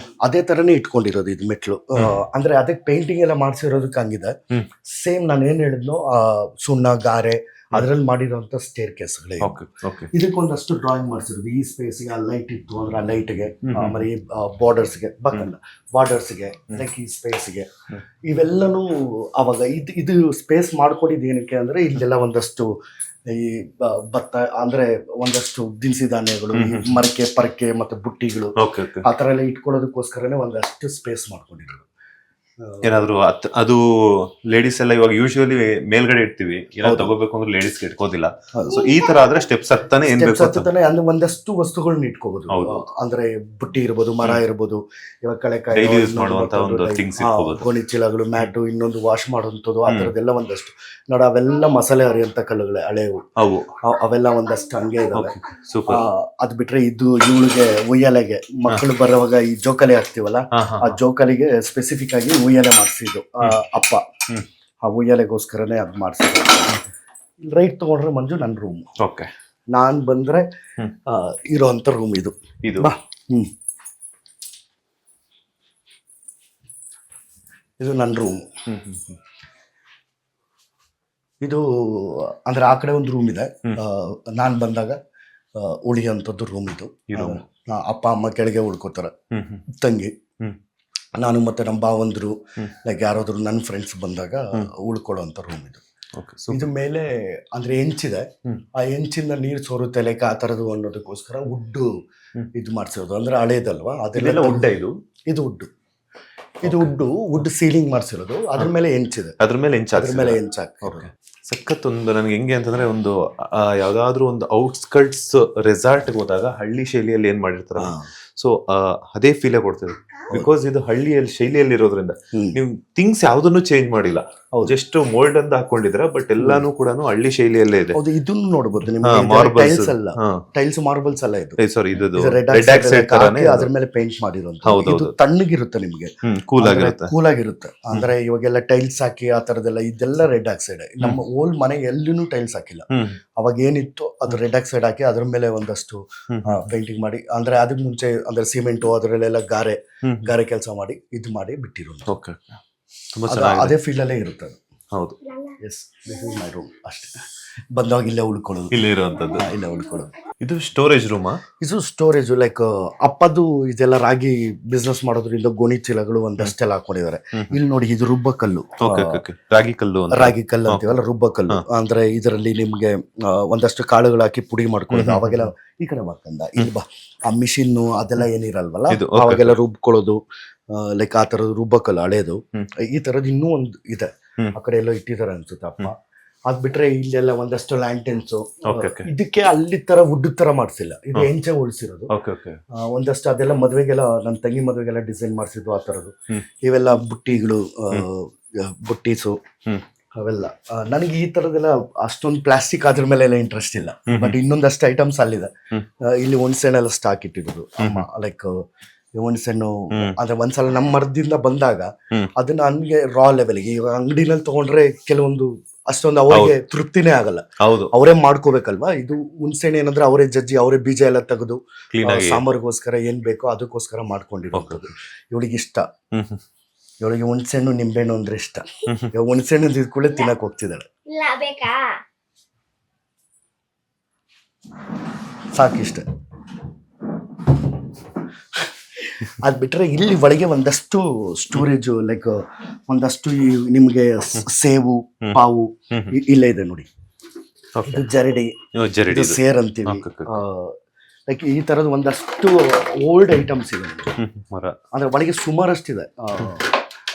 ಅದೇ ತರನೇ ಇಟ್ಕೊಂಡಿರೋದು ಇದು ಮೆಟ್ಲು. ಅಂದ್ರೆ ಅದಕ್ಕೆ ಪೇಂಟಿಂಗ್ ಎಲ್ಲ ಮಾಡ್ಸಿರೋದಕ್ಕೆ ಹಂಗಿದೆ. ಸೇಮ್ ನಾನು ಏನ್ ಹೇಳಿದ್ನೋ ಸುಣ್ಣ ಗಾರೆ ಅದ್ರಲ್ಲಿ ಮಾಡಿರೋಂಥ ಸ್ಟೇರ್ ಕೇಸ್ಗಳೇ. ಇದಕ್ಕೊಂದಷ್ಟು ಡ್ರಾಯಿಂಗ್ ಮಾಡಿಸಿರೋದು. ಈ ಸ್ಪೇಸ್ಗೆ ಆ ಲೈಟ್ ಇತ್ತು ಅಂದ್ರೆ ಆ ಲೈಟ್ಗೆ, ಆಮೇಲೆ ಈ ಬಾರ್ಡರ್ಸ್ಗೆ, ಬಾರ್ಡರ್ಸ್ಗೆ, ಲೈಕ್ ಈ ಸ್ಪೇಸ್ಗೆ, ಇವೆಲ್ಲನೂ ಅವಾಗ ಇದು ಸ್ಪೇಸ್ ಮಾಡ್ಕೊಂಡಿದ್ದು ಏನಕ್ಕೆ ಅಂದ್ರೆ ಇಲ್ಲೆಲ್ಲ ಒಂದಷ್ಟು ಈ ಭತ್ತ ಅಂದ್ರೆ ಒಂದಷ್ಟು ದಿನಸಿ ಧಾನ್ಯಗಳು, ಈ ಮರಕೆ ಪರಕೆ ಮತ್ತೆ ಬುಟ್ಟಿಗಳು ಓಕೆ ಓಕೆ. ಆ ತರ ಎಲ್ಲ ಇಟ್ಕೊಳ್ಳೋದಕ್ಕೋಸ್ಕರನೇ ಒಂದಷ್ಟು ಸ್ಪೇಸ್ ಮಾಡ್ಕೊಂಡಿರೋದು. ಏನಾದ್ರು ಅದು ಲೇಡೀಸ್ ಎಲ್ಲ ಇವಾಗ ಯೂಶುವಲಿ ಮೇಲ್ಗಡೆ ಇಡ್ತೀವಿ, ಏನಾದ್ರು ತಗೋಬೇಕು ಅಂದ್ರೆ ಲೇಡೀಸ್ ಇಟ್ಕೋದಿಲ್ಲ. ಸೊ ಈ ತರ ಆದ್ರೆ ಸ್ಟೆಪ್ಸ್ ಹತ್ತಾನೆ ಏನ್ ಬೇಕು ಅಂತ. ಹತ್ತಾನೆ ಅಂದ್ರೆ ಒಂದಷ್ಟು ವಸ್ತುಗಳನ್ನ ಇಟ್ಕೋಬಹುದು. ಹೌದು. ಅಂದ್ರೆ ಬುಟ್ಟಿ ಇರ್ಬೋದು, ಮರ ಇರ್ಬೋದು, ಇವಾಗ ಕಳೆಕಾಯಿ, ಡೈಲಿ ಯೂಸ್ ಮಾಡುವಂತ ಒಂದು ಥಿಂಗ್ಸ್ ಇಟ್ಕೋಬಹುದು. ಗೋಣಿ ಚೀಲಗಳು, ಮ್ಯಾಟು, ಇನ್ನೊಂದು ವಾಶ್ ಮಾಡುವಂಥದ್ದು, ಆ ತರದೆಲ್ಲ ಒಂದಷ್ಟು ನೋಡಿ. ಅವೆಲ್ಲ ಮಸಾಲೆ ಹರಿಯಂತ ಕಲ್ಲುಗಳೇ ಹಳೆವು, ಅವು ಅವೆಲ್ಲ ಒಂದಷ್ಟು ಹಂಗೆ ಇದಾವೆ. ಸೂಪರ್. ಅದ್ ಬಿಟ್ರೆ ಇದು ಇವಳಿಗೆ ಉಯ್ಯಾಲೆಗೆ ಮಕ್ಕಳು ಬರುವಾಗ ಈ ಜೋಕಾಲಿ ಹಾಕ್ತಿವಲ್ಲ, ಆ ಜೋಕಾಲಿಗೆ ಸ್ಪೆಸಿಫಿಕ್ ಆಗಿ ಉಯ್ಯಾಲೆ ಮಾಡಿಸಿದ್ದು ಅಪ್ಪ. ಆ ಉಯ್ಯಾಲೆಗೋಸ್ಕರನೇ ಅದ್ ಮಾಡಿಸಿದ್ದು. ರೈಟ್ ತಗೊಂಡ್ರೆ ಮಂಜು ನನ್ನ ರೂಮ್. ಓಕೆ. ನಾನ್ ಬಂದ್ರೆ ಇರೋಂತ ರೂಮ್ ಇದು. ಇದು ಇದು ನನ್ನ ರೂಮ್. ಇದು ಅಂದ್ರೆ ಆ ಕಡೆ ಒಂದು ರೂಮ್ ಇದೆ. ನಾನ್ ಬಂದಾಗ ಉಳಿಯುವಂಥದ್ದು ರೂಮ್ ಇದು. ಅಪ್ಪ ಅಮ್ಮ ಕೆಳಗೆ ಉಳ್ಕೋತಾರ, ತಂಗಿ, ನಾನು ಮತ್ತೆ ನಮ್ಮ ಭಾವಂದ್ರು, ಲೈಕ್ ಯಾರಾದ್ರು ನನ್ನ ಫ್ರೆಂಡ್ಸ್ ಬಂದಾಗ ಉಳ್ಕೊಳ್ಳೋಂಥ ರೂಮ್ ಇದು. ಇದು ಮೇಲೆ ಅಂದ್ರೆ ಹೆಂಚಿದೆ, ಆ ಹೆಂಚಿಂದ ನೀರು ಸೋರುತ್ತೆ ಲೈಕ್ ಆ ತರದ್ದು ಅನ್ನೋದಕ್ಕೋಸ್ಕರ ವುಡ್ ಇದು ಮಾಡ್ಸಿರೋದು. ಅಂದ್ರೆ ಹಳೇದಲ್ವಾ, ಅದೆಲ್ಲ ವುಡ್. ಇದು ವುಡ್ ಸೀಲಿಂಗ್ ಮಾಡ್ಸಿರೋದು. ಅದ್ರ ಮೇಲೆ ಹೆಂಚಿದೆ, ಅದ್ರ ಮೇಲೆ ಹೆಂಚ. ಸಖತ್. ಒಂದು ನನಗೆ ಹೆಂಗೆ ಅಂತಂದ್ರೆ, ಒಂದು ಯಾವ್ದಾದ್ರು ಒಂದು ಔಟ್ಸ್ಕರ್ಟ್ಸ್ ರೆಸಾರ್ಟ್ ಹೋದಾಗ ಹಳ್ಳಿ ಶೈಲಿಯಲ್ಲಿ ಏನ್ ಮಾಡಿರ್ತಾರ, ಸೊ ಅದೇ ಫೀಲೇ ಕೊಡ್ತದೆ. ಬಿಕಾಸ್ ಇದು ಹಳ್ಳಿಯಲ್ಲಿ ಶೈಲಿಯಲ್ಲಿ ಇರೋದ್ರಿಂದ ನೀವು ಥಿಂಗ್ಸ್ ಯಾವ್ದನ್ನು ಚೇಂಜ್ ಮಾಡಿಲ್ಲ, ಜಸ್ಟ್ ಮೋಲ್ಡ್ ಅಂತ ಹಾಕೊಂಡಿದ್ರ, ಬಟ್ ಎಲ್ಲಾನು ಕೂಡ ಹಳ್ಳಿ ಶೈಲಿಯಲ್ಲೇ ಇದೆ. ಹೌದು, ಇದನ್ನು ನೋಡಬಹುದು. ಮಾರ್ಬಲ್ಸ್ ಅಲ್ಲ, ಟೈಲ್ಸ್ ಮಾರ್ಬಲ್ಸ್ ಅಲ್ಲ, ಇದು ಸಾರಿ ಇದು ರೆಡ್ ಆಕ್ಸೈಡ್ ಅದ್ರ ಮೇಲೆ ಪೇಂಟ್ ಮಾಡಿರೋದು. ಇದು ತಣ್ಣಗಿರುತ್ತೆ, ನಿಮಗೆ ಕೂಲ್ ಆಗಿರುತ್ತೆ. ಅಂದ್ರೆ ಇವಾಗೆಲ್ಲ ಟೈಲ್ಸ್ ಹಾಕಿ ಆ ತರದೆಲ್ಲ, ಇದೆಲ್ಲ ರೆಡ್ ಆಕ್ಸೈಡ್. ನಮ್ಮ ಓಲ್ಡ್ ಮನೆ ಎಲ್ಲೂ ಟೈಲ್ಸ್ ಹಾಕಿಲ್ಲ. ಅವಾಗ ಏನಿತ್ತು ಅದು ರೆಡ್ ಆಕ್ಸೈಡ್ ಹಾಕಿ ಅದ್ರ ಮೇಲೆ ಒಂದಷ್ಟು ಪೇಂಟಿಂಗ್ ಮಾಡಿ, ಅಂದ್ರೆ ಅದಕ್ಕೆ ಮುಂಚೆ ಅಂದ್ರೆ ಸಿಮೆಂಟು ಅದರಲ್ಲೆಲ್ಲ ಗಾರೆ ಕೆಲಸ ಮಾಡಿ ಇದು ಮಾಡಿ ಬಿಟ್ಟಿರೋದು. ಅದೇ ಫೀಲ್ ಅಲ್ಲೇ ಇರುತ್ತೆ. ಹೌದು. Yes, this is my room. ಅಷ್ಟೇ, ಬಂದಾಗ ಇಲ್ಲೇ ಉಳ್ಕೊಳ್ಳೋದು, ಇಲ್ಲೇ ಇರುವಂತದ್ದು. ಇಲ್ಲೇ ಉಳ್ಕೊಳ್ಳೋದು. ಇದು ಸ್ಟೋರೇಜ್ ರೂಮಾ? ಇದು ಸ್ಟೋರೇಜ್. ಲೈಕ್ ಅಪ್ಪದು ಇದೆಲ್ಲ ರಾಗಿ ಬಿಸ್ನೆಸ್ ಮಾಡೋದ್ರಿಂದ ಗೋಣಿ ಚೀಲಗಳು ಒಂದಷ್ಟೆಲ್ಲ ಹಾಕೊಂಡಿದ್ದಾರೆ. ಇಲ್ಲಿ ನೋಡಿ, ಇದು ರುಬ್ಬಕಲ್ಲು, ರಾಗಿ ಕಲ್ಲು ಅಂತೀವಲ್ಲ, ರುಬ್ಬಕಲ್ಲು. ಅಂದ್ರೆ ಇದರಲ್ಲಿ ನಿಮ್ಗೆ ಒಂದಷ್ಟು ಕಾಳುಗಳು ಹಾಕಿ ಪುಡಿ ಮಾಡ್ಕೊಳ್ಳೋದು. ಅವಾಗೆಲ್ಲ ಈ ಕಡೆ ಮಾಡ್ಕೊಂಡ ಇಲ್ಲಿ ಬಾ, ಆ ಮಿಷಿನ್ ಅದೆಲ್ಲ ಏನಿರಲ್ವಲ್ಲ, ಅವಾಗೆಲ್ಲ ರುಬ್ಕೊಳ್ಳೋದು. ಲೈಕ್ ಆ ತರದ್ ರುಬ್ಬಕಲ್ಲು ಹಳೇದು. ಈ ತರದ್ ಇನ್ನೂ ಒಂದು ಇದೆ, ಆ ಕಡೆ ಎಲ್ಲ ಇಟ್ಟಿದ್ದಾರೆ ಅನ್ಸುತ್ತೆ ಅಪ್ಪ. ಅದ್ ಬಿಟ್ರೆ ಇಲ್ಲೆಲ್ಲ ಒಂದಷ್ಟು ಲ್ಯಾಂಟೆನ್ಸ್. ಇದಕ್ಕೆ ಅಲ್ಲಿ ತರ ವುಡ್ ತರ ಮಾಡ್ಸಿಲ್ಲ, ಇದು ಹೆಂಚೆ ಉಳಿಸಿರೋದು. ಒಂದಷ್ಟು ಅದೆಲ್ಲ ಮದ್ವೆಗೆಲ್ಲ, ನನ್ನ ತಂಗಿ ಮದ್ವೆಗೆಲ್ಲ ಡಿಸೈನ್ ಮಾಡ್ಸಿದ್ವು ಆ ತರದ್ದು. ಇವೆಲ್ಲ ಬುಟ್ಟಿಗಳು, ಬುಟ್ಟೀಸು ಅವೆಲ್ಲ. ನನಗೆ ಈ ತರದೆಲ್ಲ ಅಷ್ಟೊಂದು ಪ್ಲಾಸ್ಟಿಕ್ ಅದ್ರ ಮೇಲೆ ಎಲ್ಲ ಇಂಟ್ರೆಸ್ಟ್ ಇಲ್ಲ. ಬಟ್ ಇನ್ನೊಂದಷ್ಟು ಐಟಮ್ಸ್ ಅಲ್ಲಿದೆ. ಇಲ್ಲಿ ಒಣಸೆಣ್ಣೆಲ್ಲ ಸ್ಟಾಕ್ ಇಟ್ಟಿರೋದು ಅಮ್ಮ. ಲೈಕ್ ಒಣಸೆಣ್ಣು ಅಂದ್ರೆ ಒಂದ್ಸಲ ನಮ್ಮ ಮರದಿಂದ ಬಂದಾಗ ಅದನ್ನ ನನ್ಗೆ ರಾ ಲೆವೆಲ್ಗೆ, ಈಗ ಅಂಗಡಿನಲ್ಲಿ ತಗೊಂಡ್ರೆ ಕೆಲವೊಂದು ಅಷ್ಟೊಂದು ಅವರಿಗೆ ತೃಪ್ತಿನೇ ಆಗಲ್ಲ. ಅವರೇ ಮಾಡ್ಕೋಬೇಕಲ್ವಾ. ಇದು ಹುಣಸೆಣ್ಣೆ ಏನಂದ್ರೆ ಅವರೇ ಜಜ್ಜಿ, ಅವರೇ ಬೀಜ ಎಲ್ಲ ತೆಗೆದು ಸಾಂಬಾರ್ಗೋಸ್ಕರ ಏನ್ ಬೇಕೋ ಅದಕ್ಕೋಸ್ಕರ ಮಾಡ್ಕೊಂಡಿರೋದು. ಇವಳಿಗೆ ಇಷ್ಟ, ಇವಳಿಗೆ ಹುಣಸೆಣ್ಣು ನಿಂಬೆಹಣ್ಣು ಅಂದ್ರೆ ಇಷ್ಟ. ಹುಣಸೆಣ್ಣು ತಿಳ್ಕೊಳ್ಳೆ ತಿನ್ನಕ್ ಹೋಗ್ತಿದ್ದಾಳೆ. ಸಾಕಿಷ್ಟ. ಅದ್ ಬಿಟ್ರೆ ಇಲ್ಲಿ ಒಳಗೆ ಒಂದಷ್ಟು ಸ್ಟೋರೇಜ್, ಲೈಕ್ ಒಂದಷ್ಟು ನಿಮ್ಗೆ ಸೇವು, ಪಾವು ಇಲ್ಲೇ ಇದೆ ನೋಡಿ. ಇದು ಜರಡಿ, ಸೇರ್ ಅಂತೀವಿ. ಲೈಕ್ ಈ ತರದ ಒಂದಷ್ಟು ಓಲ್ಡ್ ಐಟಮ್ಸ್ ಇದೆ. ಅಂದ್ರೆ ಒಳಗೆ ಸುಮಾರಷ್ಟಿದೆ.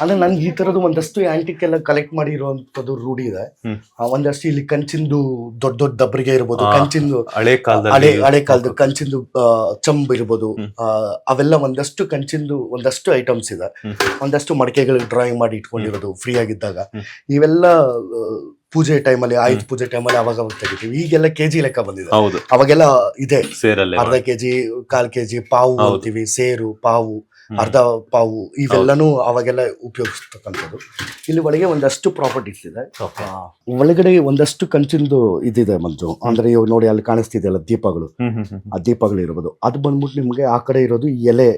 ಅಂದ್ರೆ ನನ್ಗೆ ಈ ತರದ್ದು ಒಂದಷ್ಟು ಆಂಟಿಕ್ ಎಲ್ಲ ಕಲೆಕ್ಟ್ ಮಾಡಿ ಇರುವಂತದ್ದು ರೂಢಿ ಇದೆ. ಒಂದಷ್ಟು ಇಲ್ಲಿ ಕಂಚಿಂದು ದೊಡ್ಡ ದೊಡ್ಡ ದಬ್ಬರಿಗೆ ಇರ್ಬೋದು, ಕಂಚಿಂದು ಹಳೆ ಕಾಲದ ಕಂಚಿಂದು ಚಂಬ್ ಇರ್ಬೋದು. ಅವೆಲ್ಲ ಒಂದಷ್ಟು ಕಂಚಿಂದು ಒಂದಷ್ಟು ಐಟಮ್ಸ್ ಇದೆ. ಒಂದಷ್ಟು ಮಡಕೆಗಳಿಗೆ ಡ್ರಾಯಿಂಗ್ ಮಾಡಿ ಇಟ್ಕೊಂಡಿರೋದು ಫ್ರೀ ಆಗಿದ್ದಾಗ. ಇವೆಲ್ಲ ಪೂಜೆ ಟೈಮಲ್ಲಿ, ಆಯುಧ ಪೂಜೆ ಟೈಮಲ್ಲಿ ಅವಾಗ ತೆಗಿತೀವಿ. ಈಗೆಲ್ಲ ಕೆಜಿ ಲೆಕ್ಕ ಬಂದಿದೆ. ಅವಾಗೆಲ್ಲ ಇದೆ, ಅರ್ಧ ಕೆಜಿ, 1/4 ಕೆಜಿ ಪಾವು ಅಂತೀವಿ, ಸೇರು, ಪಾವು, ಅರ್ಧ ಪಾವು, ಇವೆಲ್ಲನೂ ಅವಾಗೆಲ್ಲ ಉಪಯೋಗಿಸ್ತಕ್ಕಂಥದ್ದು. ಇಲ್ಲಿ ಒಳಗೆ ಒಂದಷ್ಟು ಪ್ರಾಪರ್ಟೀಸ್ ಇದೆ. ಒಳಗಡೆ ಒಂದಷ್ಟು ಕಂಚಿಂದು ಇದಿದೆ ಮಂಜು. ಅಂದ್ರೆ ಇವಾಗ ನೋಡಿ, ಅಲ್ಲಿ ಕಾಣಿಸ್ತಿದೆಯಲ್ಲ ದೀಪಗಳು, ಆ ದೀಪಗಳು ಇರ್ಬೋದು. ಅದು ಬಂದ್ಬಿಟ್ಟು ನಿಮ್ಗೆ ಆ ಕಡೆ ಇರೋದು ಎಲೆ,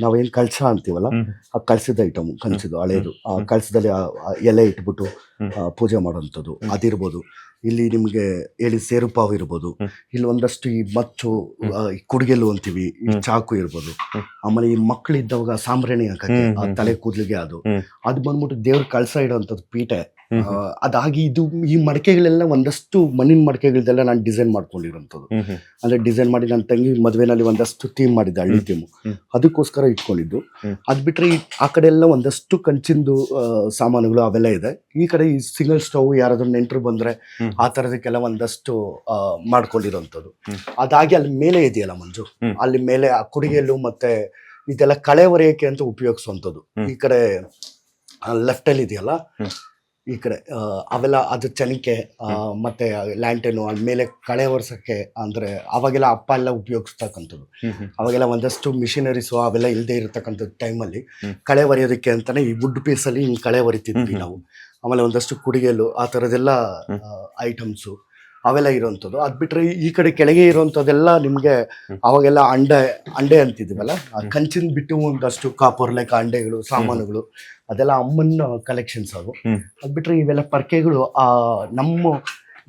ನಾವೇನ್ ಕಳಶ ಅಂತೀವಲ್ಲ, ಆ ಕಳಸದ ಐಟಮ್, ಕಂಚಿದು ಹಳೇದು. ಆ ಕಳಸದಲ್ಲಿ ಎಲೆ ಇಟ್ಬಿಟ್ಟು ಪೂಜೆ ಮಾಡುವಂಥದ್ದು ಅದಿರ್ಬೋದು. ಇಲ್ಲಿ ನಿಮ್ಗೆ ಸೇರು ಪಾವು ಇರ್ಬೋದು. ಇಲ್ಲಿ ಒಂದಷ್ಟು ಈ ಮಚ್ಚು, ಕುಡ್ಗೆಲು ಅಂತೀವಿ, ಈ ಚಾಕು ಇರ್ಬೋದು. ಆಮೇಲೆ ಈ ಮಕ್ಳು ಇದ್ದವಾಗ ಸಾಂಬ್ರಾಣಿ ಹಾಕಕ್ಕೆ, ಆ ತಲೆ ಕೂದಲಿಗೆ ಅದು ಬಂದ್ಬಿಟ್ಟು ದೇವ್ರ ಕಳಸ ಇಡೋಂಥದ್ದು ಪೀಠೆ. ಅದಾಗಿ ಇದು ಈ ಮಡಕೆಗಳೆಲ್ಲ ಒಂದಷ್ಟು ಮಣ್ಣಿನ ಮಡಕೆಗಳದೆಲ್ಲ ನಾನು ಡಿಸೈನ್ ಮಾಡ್ಕೊಂಡಿರೋಂಥದ್ದು. ಅಂದ್ರೆ ಡಿಸೈನ್ ಮಾಡಿ ನನ್ನ ತಂಗಿ ಮದುವೆನಲ್ಲಿ ಒಂದಷ್ಟು ಥೀಮ್ ಮಾಡಿದ್ದೆ, ಹಳ್ಳಿ ಥೀಮು, ಅದಕ್ಕೋಸ್ಕರ ಇಟ್ಕೊಂಡಿದ್ದು. ಅದ್ ಬಿಟ್ರೆ ಆ ಕಡೆ ಎಲ್ಲ ಒಂದಷ್ಟು ಕಂಚಿಂದು ಸಾಮಾನುಗಳು ಅವೆಲ್ಲ ಇದೆ. ಈ ಕಡೆ ಈ ಸಿಂಗಲ್ ಸ್ಟವ್ ಯಾರಾದ್ರೂ ನೆಂಟರು ಬಂದ್ರೆ ಆ ತರದಕ್ಕೆಲ್ಲ ಒಂದಷ್ಟು ಮಾಡ್ಕೊಂಡಿರೋಂಥದ್ದು. ಅದಾಗಿ ಅಲ್ಲಿ ಮೇಲೆ ಇದೆಯಲ್ಲ ಮಂಜು, ಅಲ್ಲಿ ಮೇಲೆ ಆ ಕುಡಿಗೆಲು ಮತ್ತೆ ಇದೆಲ್ಲ ಕಳೆ ಒರೆಯಕ್ಕೆ ಅಂತ ಉಪಯೋಗಿಸುವಂಥದ್ದು. ಈ ಕಡೆ ಲೆಫ್ಟ್ ಅಲ್ಲಿ ಇದೆಯಲ್ಲ, ಈ ಕಡೆ ಅವೆಲ್ಲ ಅದು ಚನಿಕೆ ಮತ್ತೆ ಲ್ಯಾಂಟೆನು ಅದ್ ಮೇಲೆ ಕಳೆ ಒರೆಸಕ್ಕೆ, ಅಂದ್ರೆ ಅವಾಗೆಲ್ಲ ಅಪ್ಪ ಎಲ್ಲ ಉಪಯೋಗಿಸ್ತಕ್ಕಂಥದ್ದು. ಅವಾಗೆಲ್ಲ ಒಂದಷ್ಟು ಮಿಷಿನರೀಸು ಅವೆಲ್ಲ ಇಲ್ಲದೆ ಇರತಕ್ಕಂಥದ್ದು ಟೈಮಲ್ಲಿ ಕಳೆ ಒರೆಯೋದಕ್ಕೆ ಅಂತಾನೆ ಈ ವುಡ್ ಪೀಸಲ್ಲಿ ಹಿಂಗೆ ಕಳೆ ಒರಿತಿದ್ವಿ ನಾವು. ಆಮೇಲೆ ಒಂದಷ್ಟು ಕುಡಿಗೆಲು ಆ ಥರದ್ದೆಲ್ಲ ಐಟಮ್ಸು ಅವೆಲ್ಲ ಇರೋವಂಥದ್ದು. ಅದು ಬಿಟ್ರೆ ಈ ಕಡೆ ಕೆಳಗೆ ಇರೋವಂಥದ್ದೆಲ್ಲ ನಿಮಗೆ ಅವಾಗೆಲ್ಲ ಅಂಡೆ ಅಂತಿದ್ವಲ್ಲ, ಕಂಚಿನ ಬಿಟ್ಟು ಒಂದಷ್ಟು ಕಾಪರ್ ಲೈಕ್ ಅಂಡೆಗಳು ಸಾಮಾನುಗಳು ಅದೆಲ್ಲ ಅಮ್ಮನ ಕಲೆಕ್ಷನ್ಸ್ ಅವು. ಅದು ಬಿಟ್ರೆ ಇವೆಲ್ಲ ಪರ್ಕೆಗಳು ನಮ್ಮ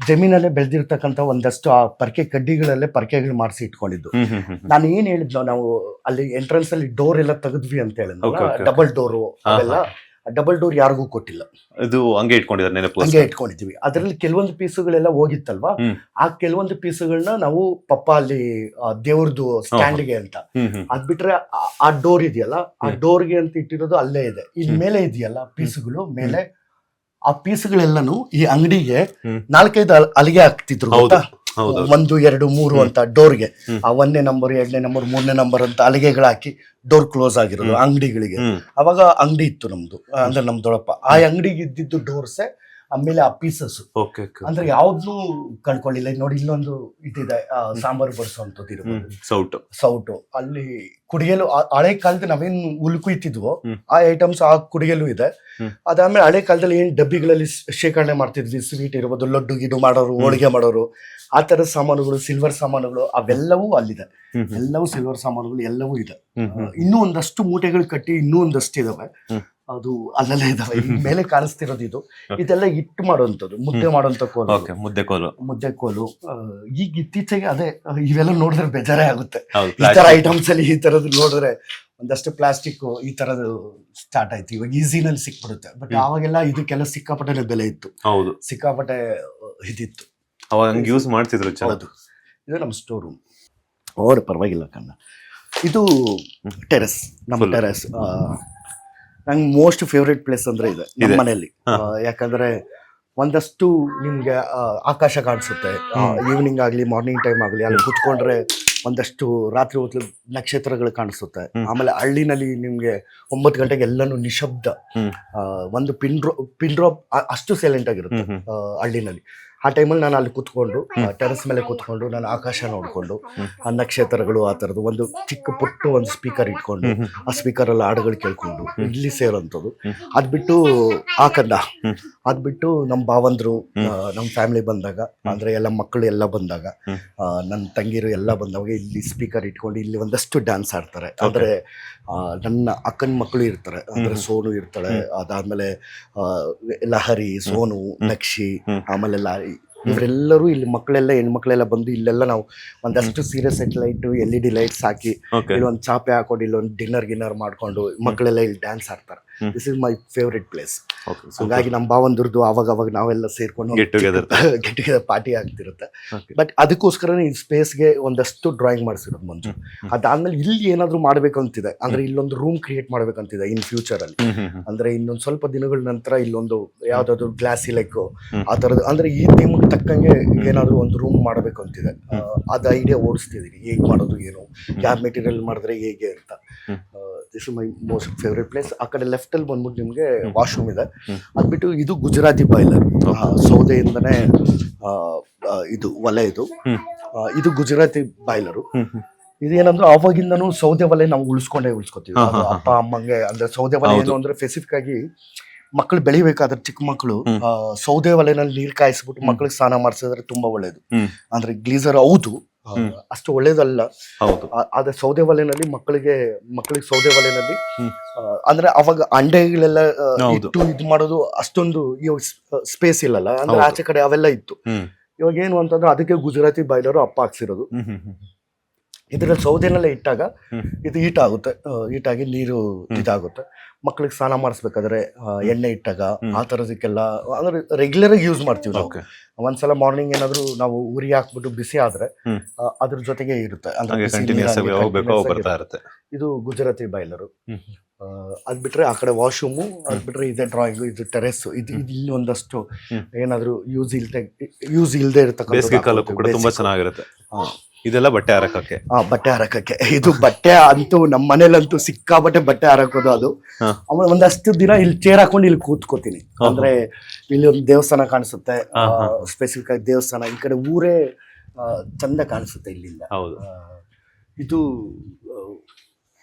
ಜಮೀನಲ್ಲೇ ಬೆಳೆದಿರ್ತಕ್ಕಂಥ ಒಂದಷ್ಟು ಆ ಪರ್ಕೆ ಕಡ್ಡಿಗಳಲ್ಲೇ ಪರ್ಕೆಗಳು ಮಾಡಿಸಿ ಇಟ್ಕೊಂಡಿದ್ದು. ನಾನು ಏನ್ ಹೇಳಿದ್ನೋ, ನಾವು ಅಲ್ಲಿ ಎಂಟ್ರೆನ್ಸ್ ಅಲ್ಲಿ ಡೋರ್ ಎಲ್ಲ ತೆಗೆದ್ವಿ ಅಂತ ಹೇಳಿದ್ನಲ್ಲ, ಡಬಲ್ ಡೋರು ಅವೆಲ್ಲ ಡಬಲ್ ಡೋರ್ ಯಾರಿಗೂ ಕೊಟ್ಟಿಲ್ಲ, ಇದು ಹಂಗೆ ಇಟ್ಕೊಂಡಿದ್ದಾರೆ, ಹಂಗೆ ಇಟ್ಕೊಂಡಿದ್ವಿ. ಅದರಲ್ಲಿ ಕೆಲವೊಂದು ಪೀಸುಗಳೆಲ್ಲ ಹೋಗಿತ್ತಲ್ವಾ, ಆ ಕೆಲವೊಂದು ಪೀಸುಗಳನ್ನ ನಾವು ಪಪ್ಪ ಅಲ್ಲಿ ದೇವ್ರದ್ದು ಸ್ಟ್ಯಾಂಡ್ಗೆ ಅಂತ, ಅದ್ ಬಿಟ್ರೆ ಆ ಡೋರ್ ಇದೆಯಲ್ಲ, ಆ ಡೋರ್ಗೆ ಅಂತ ಇಟ್ಟಿರೋದು ಅಲ್ಲೇ ಇದೆ. ಇಲ್ಲಿ ಮೇಲೆ ಇದೆಯಲ್ಲ ಪೀಸುಗಳು ಮೇಲೆ, ಆ ಪೀಸುಗಳೆಲ್ಲನು ಈ ಅಂಗಡಿಗೆ 4-5 ಅಲಿಗೆ ಹಾಕ್ತಿದ್ರು ಗೊತ್ತಾ, 1, 2, 3 ಅಂತ ಡೋರ್ಗೆ. ಆ 1ನೇ ನಂಬರ್ 2ನೇ ನಂಬರ್ 3ನೇ ನಂಬರ್ ಅಂತ ಅಲಿಗೆಗಳು ಹಾಕಿ ಡೋರ್ ಕ್ಲೋಸ್ ಆಗಿರೋದು ಅಂಗಡಿಗಳಿಗೆ. ಅವಾಗ ಅಂಗಡಿ ಇತ್ತು ನಮ್ದು, ಅಂದ್ರೆ ನಮ್ ದೊಡ್ಡಪ್ಪ ಆ ಅಂಗಡಿಗೆ ಇದ್ದಿದ್ದು ಡೋರ್ಸೆ, ಆಮೇಲೆ ಆ ಪೀಸಸ್ ಅಂದ್ರೆ ಯಾವ್ದು ಕಳ್ಕೊಳ್ಳಿಲ್ಲ. ನೋಡಿ ಇಲ್ಲೊಂದು ಇದಿದೆ, ಸಾಂಬಾರು ಬಡಿಸುವಂಥದ್ದು ಇರ್ಬೋದು, ಸೌಟು ಅಲ್ಲಿ ಕುಡಿಯಲು ಹಳೆ ಕಾಲದ ನಾವೇನ್ ಉಲ್ಕುಯ್ತಿದ್ವೋ ಆ ಐಟಮ್ಸ್ ಆ ಕುಡಿಯಲು ಇದೆ. ಅದಾದ್ಮೇಲೆ ಹಳೆ ಕಾಲದಲ್ಲಿ ಏನ್ ಡಬ್ಬಿಗಳಲ್ಲಿ ಶೇಖರಣೆ ಮಾಡ್ತಿದ್ವಿ, ಸ್ವೀಟ್ ಇರ್ಬೋದು, ಲಡ್ಡು ಗಿಡು ಮಾಡೋರು, ಹೋಳಿಗೆ ಮಾಡೋರು, ಆ ತರದ ಸಾಮಾನುಗಳು, ಸಿಲ್ವರ್ ಸಾಮಾನುಗಳು ಅವೆಲ್ಲವೂ ಅಲ್ಲಿದೆ. ಎಲ್ಲವೂ ಸಿಲ್ವರ್ ಸಾಮಾನುಗಳು ಎಲ್ಲವೂ ಇದೆ. ಇನ್ನೂ ಒಂದಷ್ಟು ಮೂಟೆಗಳು ಕಟ್ಟಿ ಇನ್ನೂ ಒಂದಷ್ಟು ಇದಾವೆ, ಅದು ಅಲ್ಲೆಲ್ಲ ಇದಾವೆ. ಮೇಲೆ ಕಾಣಿಸ್ತಿರೋದು ಇದೆಲ್ಲ ಇಟ್ಟು ಮಾಡುವಂಥದ್ದು, ಮುದ್ದೆ ಮಾಡುವಂತ ಕೋಲು, ಮುದ್ದೆ ಕೋಲು. ಈಗ ಇತ್ತೀಚೆಗೆ ಅದೇ ಇವೆಲ್ಲ ನೋಡಿದ್ರೆ ಬೇಜಾರೇ ಆಗುತ್ತೆ. ಈ ತರ ಐಟಮ್ಸ್ ಅಲ್ಲಿ ಈ ತರದ್ದು ನೋಡಿದ್ರೆ ಒಂದಷ್ಟು ಪ್ಲಾಸ್ಟಿಕ್ ಈ ತರದ್ದು ಸ್ಟಾರ್ಟ್ ಆಯ್ತು. ಇವಾಗ ಈಸಿನಲ್ಲಿ ಸಿಕ್ಬಿಡುತ್ತೆ. ಬಟ್ ಅವಾಗೆಲ್ಲ ಇದಕ್ಕೆಲ್ಲ ಸಿಕ್ಕಾಪಟ್ಟೆ ಬೆಲೆ ಇತ್ತು, ಸಿಕ್ಕಾಪಟ್ಟೆ ಇದಿತ್ತು, ಅವಾಗ ಯೂಸ್ ಮಾಡ್ತಿದ್ರು. ಹೌದು, ಇದು ನಮ್ಮ ಸ್ಟೋರ್ ರೂಮ್. ಓರ್ ಪರವಾಗಿಲ್ಲ ಕಣ್ಣ. ಇದು ಟೆರೆಸ್, ನಮ್ಮ ಟೆರೆಸ್. ನಂಗೆ ಮೋಸ್ಟ್ ಫೇವ್ರೇಟ್ ಪ್ಲೇಸ್ ಅಂದ್ರೆ ಇದೆ ನಮ್ಮ ಮನೆಯಲ್ಲಿ. ಯಾಕಂದ್ರೆ ಒಂದಷ್ಟು ನಿಮ್ಗೆ ಆಕಾಶ ಕಾಣಿಸುತ್ತೆ, ಈವ್ನಿಂಗ್ ಆಗ್ಲಿ ಮಾರ್ನಿಂಗ್ ಟೈಮ್ ಆಗ್ಲಿ ಅಲ್ಲಿ ಕುತ್ಕೊಂಡ್ರೆ ಒಂದಷ್ಟು ರಾತ್ರಿ ಹೊತ್ತು ನಕ್ಷತ್ರಗಳು ಕಾಣಿಸುತ್ತೆ. ಆಮೇಲೆ ಹಳ್ಳಿನಲ್ಲಿ ನಿಮ್ಗೆ 9 ಗಂಟೆಗೆ ಎಲ್ಲಾನು ನಿಶಬ್ದ, ಒಂದು ಪಿನ್ ಡ್ರಾಪ್ ಅಷ್ಟು ಸೈಲೆಂಟ್ ಆಗಿರುತ್ತೆ ಹಳ್ಳಿನಲ್ಲಿ. ಆ ಟೈಮಲ್ಲಿ ನಾನು ಅಲ್ಲಿ ಕುತ್ಕೊಂಡು ಟೆರೆಸ್ ಮೇಲೆ ಕುತ್ಕೊಂಡು ನಾನು ಆಕಾಶ ನೋಡ್ಕೊಂಡು ಆ ನಕ್ಷತ್ರಗಳು ಆ ಥರದ್ದು ಒಂದು ಚಿಕ್ಕ ಪುಟ್ಟ ಒಂದು ಸ್ಪೀಕರ್ ಇಟ್ಕೊಂಡು ಆ ಸ್ಪೀಕರಲ್ಲಿ ಹಾಡುಗಳು ಕೇಳ್ಕೊಂಡು ಇಲ್ಲಿ ಸೇರೋಂಥದ್ದು. ಅದ್ಬಿಟ್ಟು ಅದ್ಬಿಟ್ಟು ನಮ್ಮ ಭಾವಂದ್ರು ನಮ್ಮ ಫ್ಯಾಮಿಲಿ ಬಂದಾಗ, ಅಂದ್ರೆ ಎಲ್ಲ ಮಕ್ಕಳು ಎಲ್ಲ ಬಂದಾಗ, ನನ್ನ ತಂಗಿರು ಎಲ್ಲ ಬಂದಾಗ ಇಲ್ಲಿ ಸ್ಪೀಕರ್ ಇಟ್ಕೊಂಡು ಇಲ್ಲಿ ಒಂದಷ್ಟು ಡ್ಯಾನ್ಸ್ ಆಡ್ತಾರೆ. ಅಂದ್ರೆ ನನ್ನ ಅಕ್ಕನ ಮಕ್ಕಳು ಇರ್ತಾರೆ, ಅಂದ್ರೆ ಸೋನು ಇರ್ತಾಳೆ, ಅದಾದ್ಮೇಲೆ ಲಹರಿ, ಸೋನು, ನಕ್ಷಿ, ಆಮೇಲೆ ಇವರೆಲ್ಲರೂ ಇಲ್ಲಿ ಮಕ್ಕಳೆಲ್ಲ ಹೆಣ್ಮಕ್ಳೆಲ್ಲ ಬಂದು ಇಲ್ಲೆಲ್ಲ ನಾವು ಒಂದಷ್ಟು ಸೀರೆ ಸೆಟ್ಲೈಟ್ LED ಲೈಟ್ಸ್ ಹಾಕಿ ಇಲ್ಲೊಂದು ಚಾಪೆ ಹಾಕೊಂಡು ಇಲ್ಲೊಂದು ಡಿನ್ನರ್ ಮಾಡ್ಕೊಂಡು ಮಕ್ಕಳೆಲ್ಲ ಇಲ್ಲಿ ಡ್ಯಾನ್ಸ್ ಆಡ್ತಾರೆ. This is my favourite place. ಹಾಗಾಗಿ ನಮ್ಮ ಭಾವಂದ್ರದ್ದು ಅವಾಗ ನಾವೆಲ್ಲ ಸೇರ್ಕೊಂಡು ಗೆಟ್ ಟುಗೆದರ್ ಪಾರ್ಟಿ ಆಗ್ತಿರುತ್ತೆ. ಬಟ್ ಅದಕ್ಕೋಸ್ಕರನೇ ಈ ಸ್ಪೇಸ್ಗೆ ಒಂದಷ್ಟು ಡ್ರಾಯಿಂಗ್ ಮಾಡಿಸಿರೋದು ಮಂಜು. ಅದಾದ್ಮೇಲೆ ಇಲ್ಲಿ ಏನಾದ್ರು ಮಾಡ್ಬೇಕಂತಿದೆ, ಅಂದ್ರೆ ಇಲ್ಲೊಂದು ರೂಮ್ ಕ್ರಿಯೇಟ್ ಮಾಡ್ಬೇಕಂತಿದೆ ಇನ್ ಫ್ಯೂಚರ್ ಅಲ್ಲಿ. ಅಂದ್ರೆ ಇನ್ನೊಂದು ಸ್ವಲ್ಪ ದಿನಗಳ ನಂತರ ಇಲ್ಲೊಂದು ಯಾವ್ದಾದ್ರು ಗ್ಲಾಸಿ ಲೈಕ್ ಆ ತರದ್ದು, ಅಂದ್ರೆ ಈ ಥೀಮ್ ತಕ್ಕಂಗೆ ಏನಾದ್ರು ಒಂದು ರೂಮ್ ಮಾಡಬೇಕು ಅಂತಿದೆ. ಅದು ಐಡಿಯಾ ಓಡಿಸ್ತಿದೀನಿ, ಹೇಗ್ ಮಾಡೋದು ಏನು, ಯಾವ ಮೆಟೀರಿಯಲ್ ಮಾಡಿದ್ರೆ ಹೇಗೆ ಅಂತ. This is my most favourite place. ಆ ಕಡೆ ಲೆಫ್ಟ್ ಅಲ್ಲಿ ಬಂದ್ಬಿಟ್ಟು ನಿಮ್ಗೆ ವಾಶ್ರೂಮ್ ಇದೆ. ಅದ್ಬಿಟ್ಟು ಇದು ಗುಜರಾತಿ ಬಾಯ್ಲರ್, ಸೌದೆಯಿಂದನೇ ಇದು ಒಲೆ. ಇದು ಗುಜರಾತಿ ಬಾಯ್ಲರು. ಇದೇನಂದ್ರೆ ಅವಾಗಿಂದನೂ ಸೌದೆ ಒಲೆ ನಾವು ಉಳಿಸ್ಕೋತೀವಿ ಅಪ್ಪ ಅಮ್ಮಂಗೆ. ಅಂದ್ರೆ ಸೌದೆ ಒಲೆ ಏನು ಅಂದ್ರೆ ಸ್ಪೆಸಿಫಿಕ್ ಆಗಿ ಮಕ್ಕಳು ಬೆಳಿಬೇಕಾದ್ರೆ ಚಿಕ್ಕ ಮಕ್ಕಳು ಸೌದೆ ಒಲೆನಲ್ಲಿ ನೀರ್ ಕಾಯಿಸ್ಬಿಟ್ಟು ಮಕ್ಕಳಿಗೆ ಸ್ನಾನ ಮಾಡಿಸಿದ್ರೆ ತುಂಬಾ ಒಳ್ಳೇದು. ಅಂದ್ರೆ ಗ್ಲೀಸರ್ ಹೌದು, ಅಷ್ಟು ಒಳ್ಳೇದಲ್ಲ. ಆದ್ರೆ ಸೌದೆ ಒಲೆನಲ್ಲಿ ಮಕ್ಕಳಿಗೆ ಸೌದೆ ಒಲೆನಲ್ಲಿ ಅಂದ್ರೆ ಅವಾಗ ಅಂಡೆಗಳೆಲ್ಲ ಇಟ್ಟು ಇದು ಮಾಡೋದು ಅಷ್ಟೊಂದು ಸ್ಪೇಸ್ ಇಲ್ಲಲ್ಲ, ಅಂದ್ರೆ ಆಚೆ ಕಡೆ ಅವೆಲ್ಲ ಇತ್ತು. ಇವಾಗ ಏನು ಅಂತಂದ್ರೆ ಅದಕ್ಕೆ ಗುಜರಾತಿ ಬಾಯ್ಲರು ಅಪ್ಪ ಹಾಕ್ಸಿರೋದು. ಇದರಲ್ಲಿ ಸೌದೆನೆಲ್ಲ ಇಟ್ಟಾಗ ಇದು ಹೀಟ್ ಆಗುತ್ತೆ, ಹೀಟ್ ಆಗಿ ನೀರು ಇದಾಗುತ್ತೆ. ಮಕ್ಳಿಗೆ ಸ್ನಾನ ಮಾಡಿಸ್ಬೇಕಾದ್ರೆ ಎಣ್ಣೆ ಇಟ್ಟಾಗ ಆ ಥರದಕ್ಕೆಲ್ಲ ಅಂದ್ರೆ ರೆಗ್ಯುಲರ್ ಆಗಿ ಯೂಸ್ ಮಾಡ್ತೀವಿ ನಾವು. ಒಂದ್ಸಲ ಮಾರ್ನಿಂಗ್ ಏನಾದ್ರು ನಾವು ಉರಿ ಹಾಕ್ಬಿಟ್ಟು ಬಿಸಿ ಆದ್ರೆ ಅದ್ರ ಜೊತೆಗೆ ಇರುತ್ತೆ ಅಂದ್ರೆ ಇದು ಗುಜರಾತಿ ಬಾಯ್ಲರು. ಅದ್ ಬಿಟ್ರೆ ಆ ಕಡೆ ವಾಶ್ರೂಮು, ಅದ್ ಬಿಟ್ರೆ ಇದೆ ಡ್ರಾಯಿಂಗು, ಇದು ಟೆರೆಸ್, ಇದು ಇಲ್ಲಿ ಒಂದಷ್ಟು ಏನಾದ್ರು ಯೂಸ್ ಇಲ್ದೇ ಇರತಕ್ಕಂಥ ತುಂಬಾ ಚೆನ್ನಾಗಿರುತ್ತೆ. ಇದೆಲ್ಲ ಬಟ್ಟೆ ಹಾರಕ್ಕೆ. ಬಟ್ಟೆ ಹಾರಕ್ಕೆ ಇದು ಬಟ್ಟೆ ಅಂತೂ ನಮ್ಮ ಮನೇಲಂತೂ ಸಿಕ್ಕಾಬಟ್ಟೆ ಬಟ್ಟೆ ಹಾರಕೋದು. ಅದು ಆಮೇಲೆ ಒಂದಷ್ಟು ದಿನ ಇಲ್ಲಿ ಚೇರ್ ಹಾಕೊಂಡು ಇಲ್ಲಿ ಕೂತ್ಕೋತೀನಿ. ಅಂದ್ರೆ ಇಲ್ಲಿ ಒಂದು ದೇವಸ್ಥಾನ ಕಾಣಿಸುತ್ತೆ, ಸ್ಪೆಸಿಫಿಕ್ ಆಗಿ ದೇವಸ್ಥಾನ. ಈ ಕಡೆ ಊರೇ ಚಂದ ಕಾಣಿಸುತ್ತೆ ಇಲ್ಲಿಂದ. ಇದು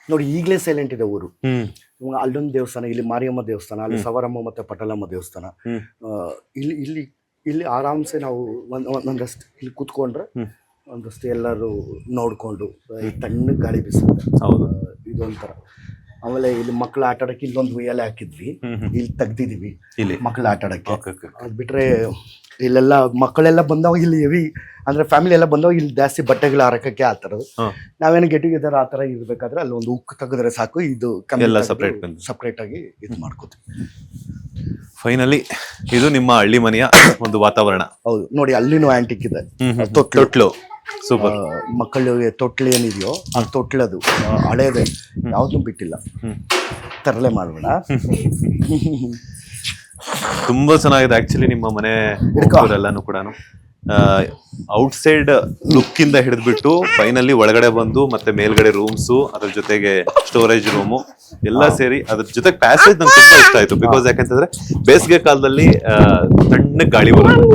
ನೋಡಿ ಈಗಲೇ ಸೈಲೆಂಟ್ ಇದೆ ಊರು. ಅಲ್ಲೊಂದು ದೇವಸ್ಥಾನ, ಇಲ್ಲಿ ಮಾರಿಯಮ್ಮ ದೇವಸ್ಥಾನ, ಅಲ್ಲಿ ಸವರಮ್ಮ ಮತ್ತೆ ಪಟಲಮ್ಮ ದೇವಸ್ಥಾನ. ಇಲ್ಲಿ ಇಲ್ಲಿ ಇಲ್ಲಿ ಆರಾಮ್ಸೆ ನಾವು ಒಂದಷ್ಟು ಇಲ್ಲಿ ಕೂತ್ಕೊಂಡ್ರೆ ಒಂದಷ್ಟು ಎಲ್ಲರೂ ನೋಡ್ಕೊಂಡು ತಣ್ಣಗೆ ಗಾಳಿ ಬೀಸುತ್ತೆ. ಇದೊಂಥರ. ಆಮೇಲೆ ಇಲ್ಲಿ ಮಕ್ಳು ಆಟ ಆಡಕ್ಕೆ ಇಲ್ಲೊಂದು ಉಯ್ಯಾಲೆ ಹಾಕಿದ್ವಿ, ಇಲ್ಲಿ ತೆಗ್ದಿದೀವಿ ಮಕ್ಳು ಆಟ ಆಡಕ್ಕೆ. ಅದ್ ಬಿಟ್ರೆ ಇಲ್ಲೆಲ್ಲ ಮಕ್ಕಳೆಲ್ಲ ಬಂದವಾಗ ಇಲ್ಲಿ ಹೆವಿ ಅಂದ್ರೆ ಫ್ಯಾಮಿಲಿ ಎಲ್ಲ ಬಂದವಾಗ ಇಲ್ಲಿ ಜಾಸ್ತಿ ಬಟ್ಟೆಗಳು ಹಾರಕ್ಕೆ ಆ ಥರದ್ದು. ನಾವೇನು ಗೆಟ್ ಟುಗೆದರ್ ಆ ಥರ ಇರ್ಬೇಕಾದ್ರೆ ಅಲ್ಲಿ ಒಂದು ಉಕ್ಕು ತೆಗೆದ್ರೆ ಸಾಕು, ಇದು ಸಪ್ರೇಟ್ ಆಗಿ ಇದು ಮಾಡ್ಕೋತೀವಿ. ಫೈನಲಿ ಇದು ನಿಮ್ಮ ಹಳ್ಳಿ ಮನೆಯ ಒಂದು ವಾತಾವರಣ. ಹೌದು ನೋಡಿ, ಅಲ್ಲಿನೂ ಆಂಟಿಕ್ ಇದೆ. ತೊಟ್ಲು ಸೂಪರ್. ಮಕ್ಕಳಿಗೆ ತೊಟ್ಲು ಏನಿದೆಯೋ ಆ ತೊಟ್ಲದು ಹಳೇದೆ, ಯಾವ್ದು ಬಿಟ್ಟಿಲ್ಲ. ತರಲೆ ಮಾಡೋಣ. ತುಂಬಾ ಚೆನ್ನಾಗಿದೆ ಆಕ್ಚುಲಿ ನಿಮ್ಮ ಮನೆ ಎಲ್ಲಾನು ಕೂಡ. ಔಟ್ಸೈಡ್ ಲುಕ್ ಇಂದ ಹಿಡಿದ್ಬಿಟ್ಟು ಫೈನಲಿ ಒಳಗಡೆ ಬಂದು ಮತ್ತೆ ಮೇಲ್ಗಡೆ ರೂಮ್ಸು, ಅದ್ರ ಜೊತೆಗೆ ಸ್ಟೋರೇಜ್ ರೂಮು ಎಲ್ಲ ಸೇರಿ ಅದ್ರ ಜೊತೆಗೆ ಪ್ಯಾಸೇಜ್ ನಂಗೆ ತುಂಬಾ ಇಷ್ಟ ಆಯ್ತು. ಬಿಕಾಸ್ ಯಾಕಂತಂದ್ರೆ ಬೇಸಿಗೆ ಕಾಲದಲ್ಲಿ ತಣ್ಣಗೆ ಗಾಳಿ ಬರುತ್ತೆ,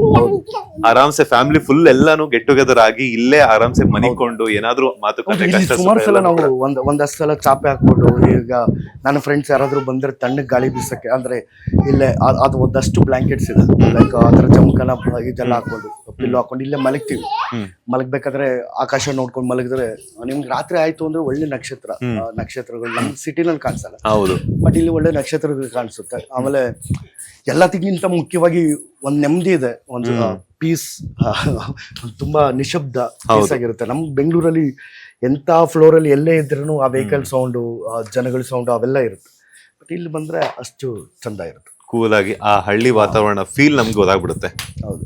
ಆರಾಮ್ಸೆ ಫ್ಯಾಮಿಲಿ ಫುಲ್ ಎಲ್ಲಾನು ಗೆಟ್ ಟುಗೆದರ್ ಆಗಿ ಇಲ್ಲೇ ಆರಾಮ್ಸೆ ಮನಿಕೊಂಡು ಏನಾದ್ರು ಮಾತುಕತೆ ಸುಮಾರು ಸಲ ನಾವು ಒಂದಷ್ಟು ಸಲ ಚಾಪೆ ಹಾಕೊಂಡು, ಈಗ ನನ್ನ ಫ್ರೆಂಡ್ಸ್ ಯಾರಾದ್ರೂ ಬಂದ್ರೆ ತಣ್ಣಗೆ ಗಾಳಿ ಬೀಸಕ್ಕೆ ಅಂದ್ರೆ ಇಲ್ಲೇ ಅದು ಒಂದಷ್ಟು ಬ್ಲಾಂಕೆಟ್ಸ್ ಇದೆ, ಲೈಕ್ ಅದರ ಜಮಖಾನ ಇದೆಲ್ಲ ಹಾಕೊಂಡು ಪಿಲ್ಲು ಹಾಕೊಂಡು ಇಲ್ಲೇ ಮಲಗ್ತೀವಿ. ಮಲಗ್ಬೇಕಾದ್ರೆ ಆಕಾಶ ನೋಡ್ಕೊಂಡು ಮಲಗಿದ್ರೆ ನಿಮ್ಗೆ ರಾತ್ರಿ ಆಯ್ತು ಅಂದ್ರೆ ಒಳ್ಳೆ ನಕ್ಷತ್ರಗಳು ನಮ್ಮ ಸಿಟಿನಲ್ಲಿ ಕಾಣಿಸಲ್ಲ. ಹೌದು, ಬಟ್ ಇಲ್ಲಿ ಒಳ್ಳೆ ನಕ್ಷತ್ರಗಳು ಕಾಣಿಸುತ್ತೆ. ಆಮೇಲೆ ಎಲ್ಲದಕ್ಕಿಂತ ಮುಖ್ಯವಾಗಿ ಒಂದ್ ನೆಮ್ಮದಿ ಇದೆ, ಒಂದು ಪೀಸ್. ತುಂಬಾ ನಿಶಬ್ದ ಪೀಸ್ ಆಗಿರುತ್ತೆ. ನಮ್ ಬೆಂಗಳೂರಲ್ಲಿ ಎಂತ ಫ್ಲೋರ್ ಅಲ್ಲಿ ಎಲ್ಲೇ ಇದ್ರೂ ಆ ವೆಹಿಕಲ್ ಸೌಂಡು, ಜನಗಳ ಸೌಂಡು ಅವೆಲ್ಲ ಇರುತ್ತೆ. ಬಟ್ ಇಲ್ಲಿ ಬಂದ್ರೆ ಅಷ್ಟು ಚಂದ ಇರುತ್ತೆ, ಕೂಲ್ ಆಗಿ ಆ ಹಳ್ಳಿ ವಾತಾವರಣ ಫೀಲ್ ನಮ್ಗೆ ಗೊತ್ತಾಗ್ಬಿಡುತ್ತೆ. ಹೌದು,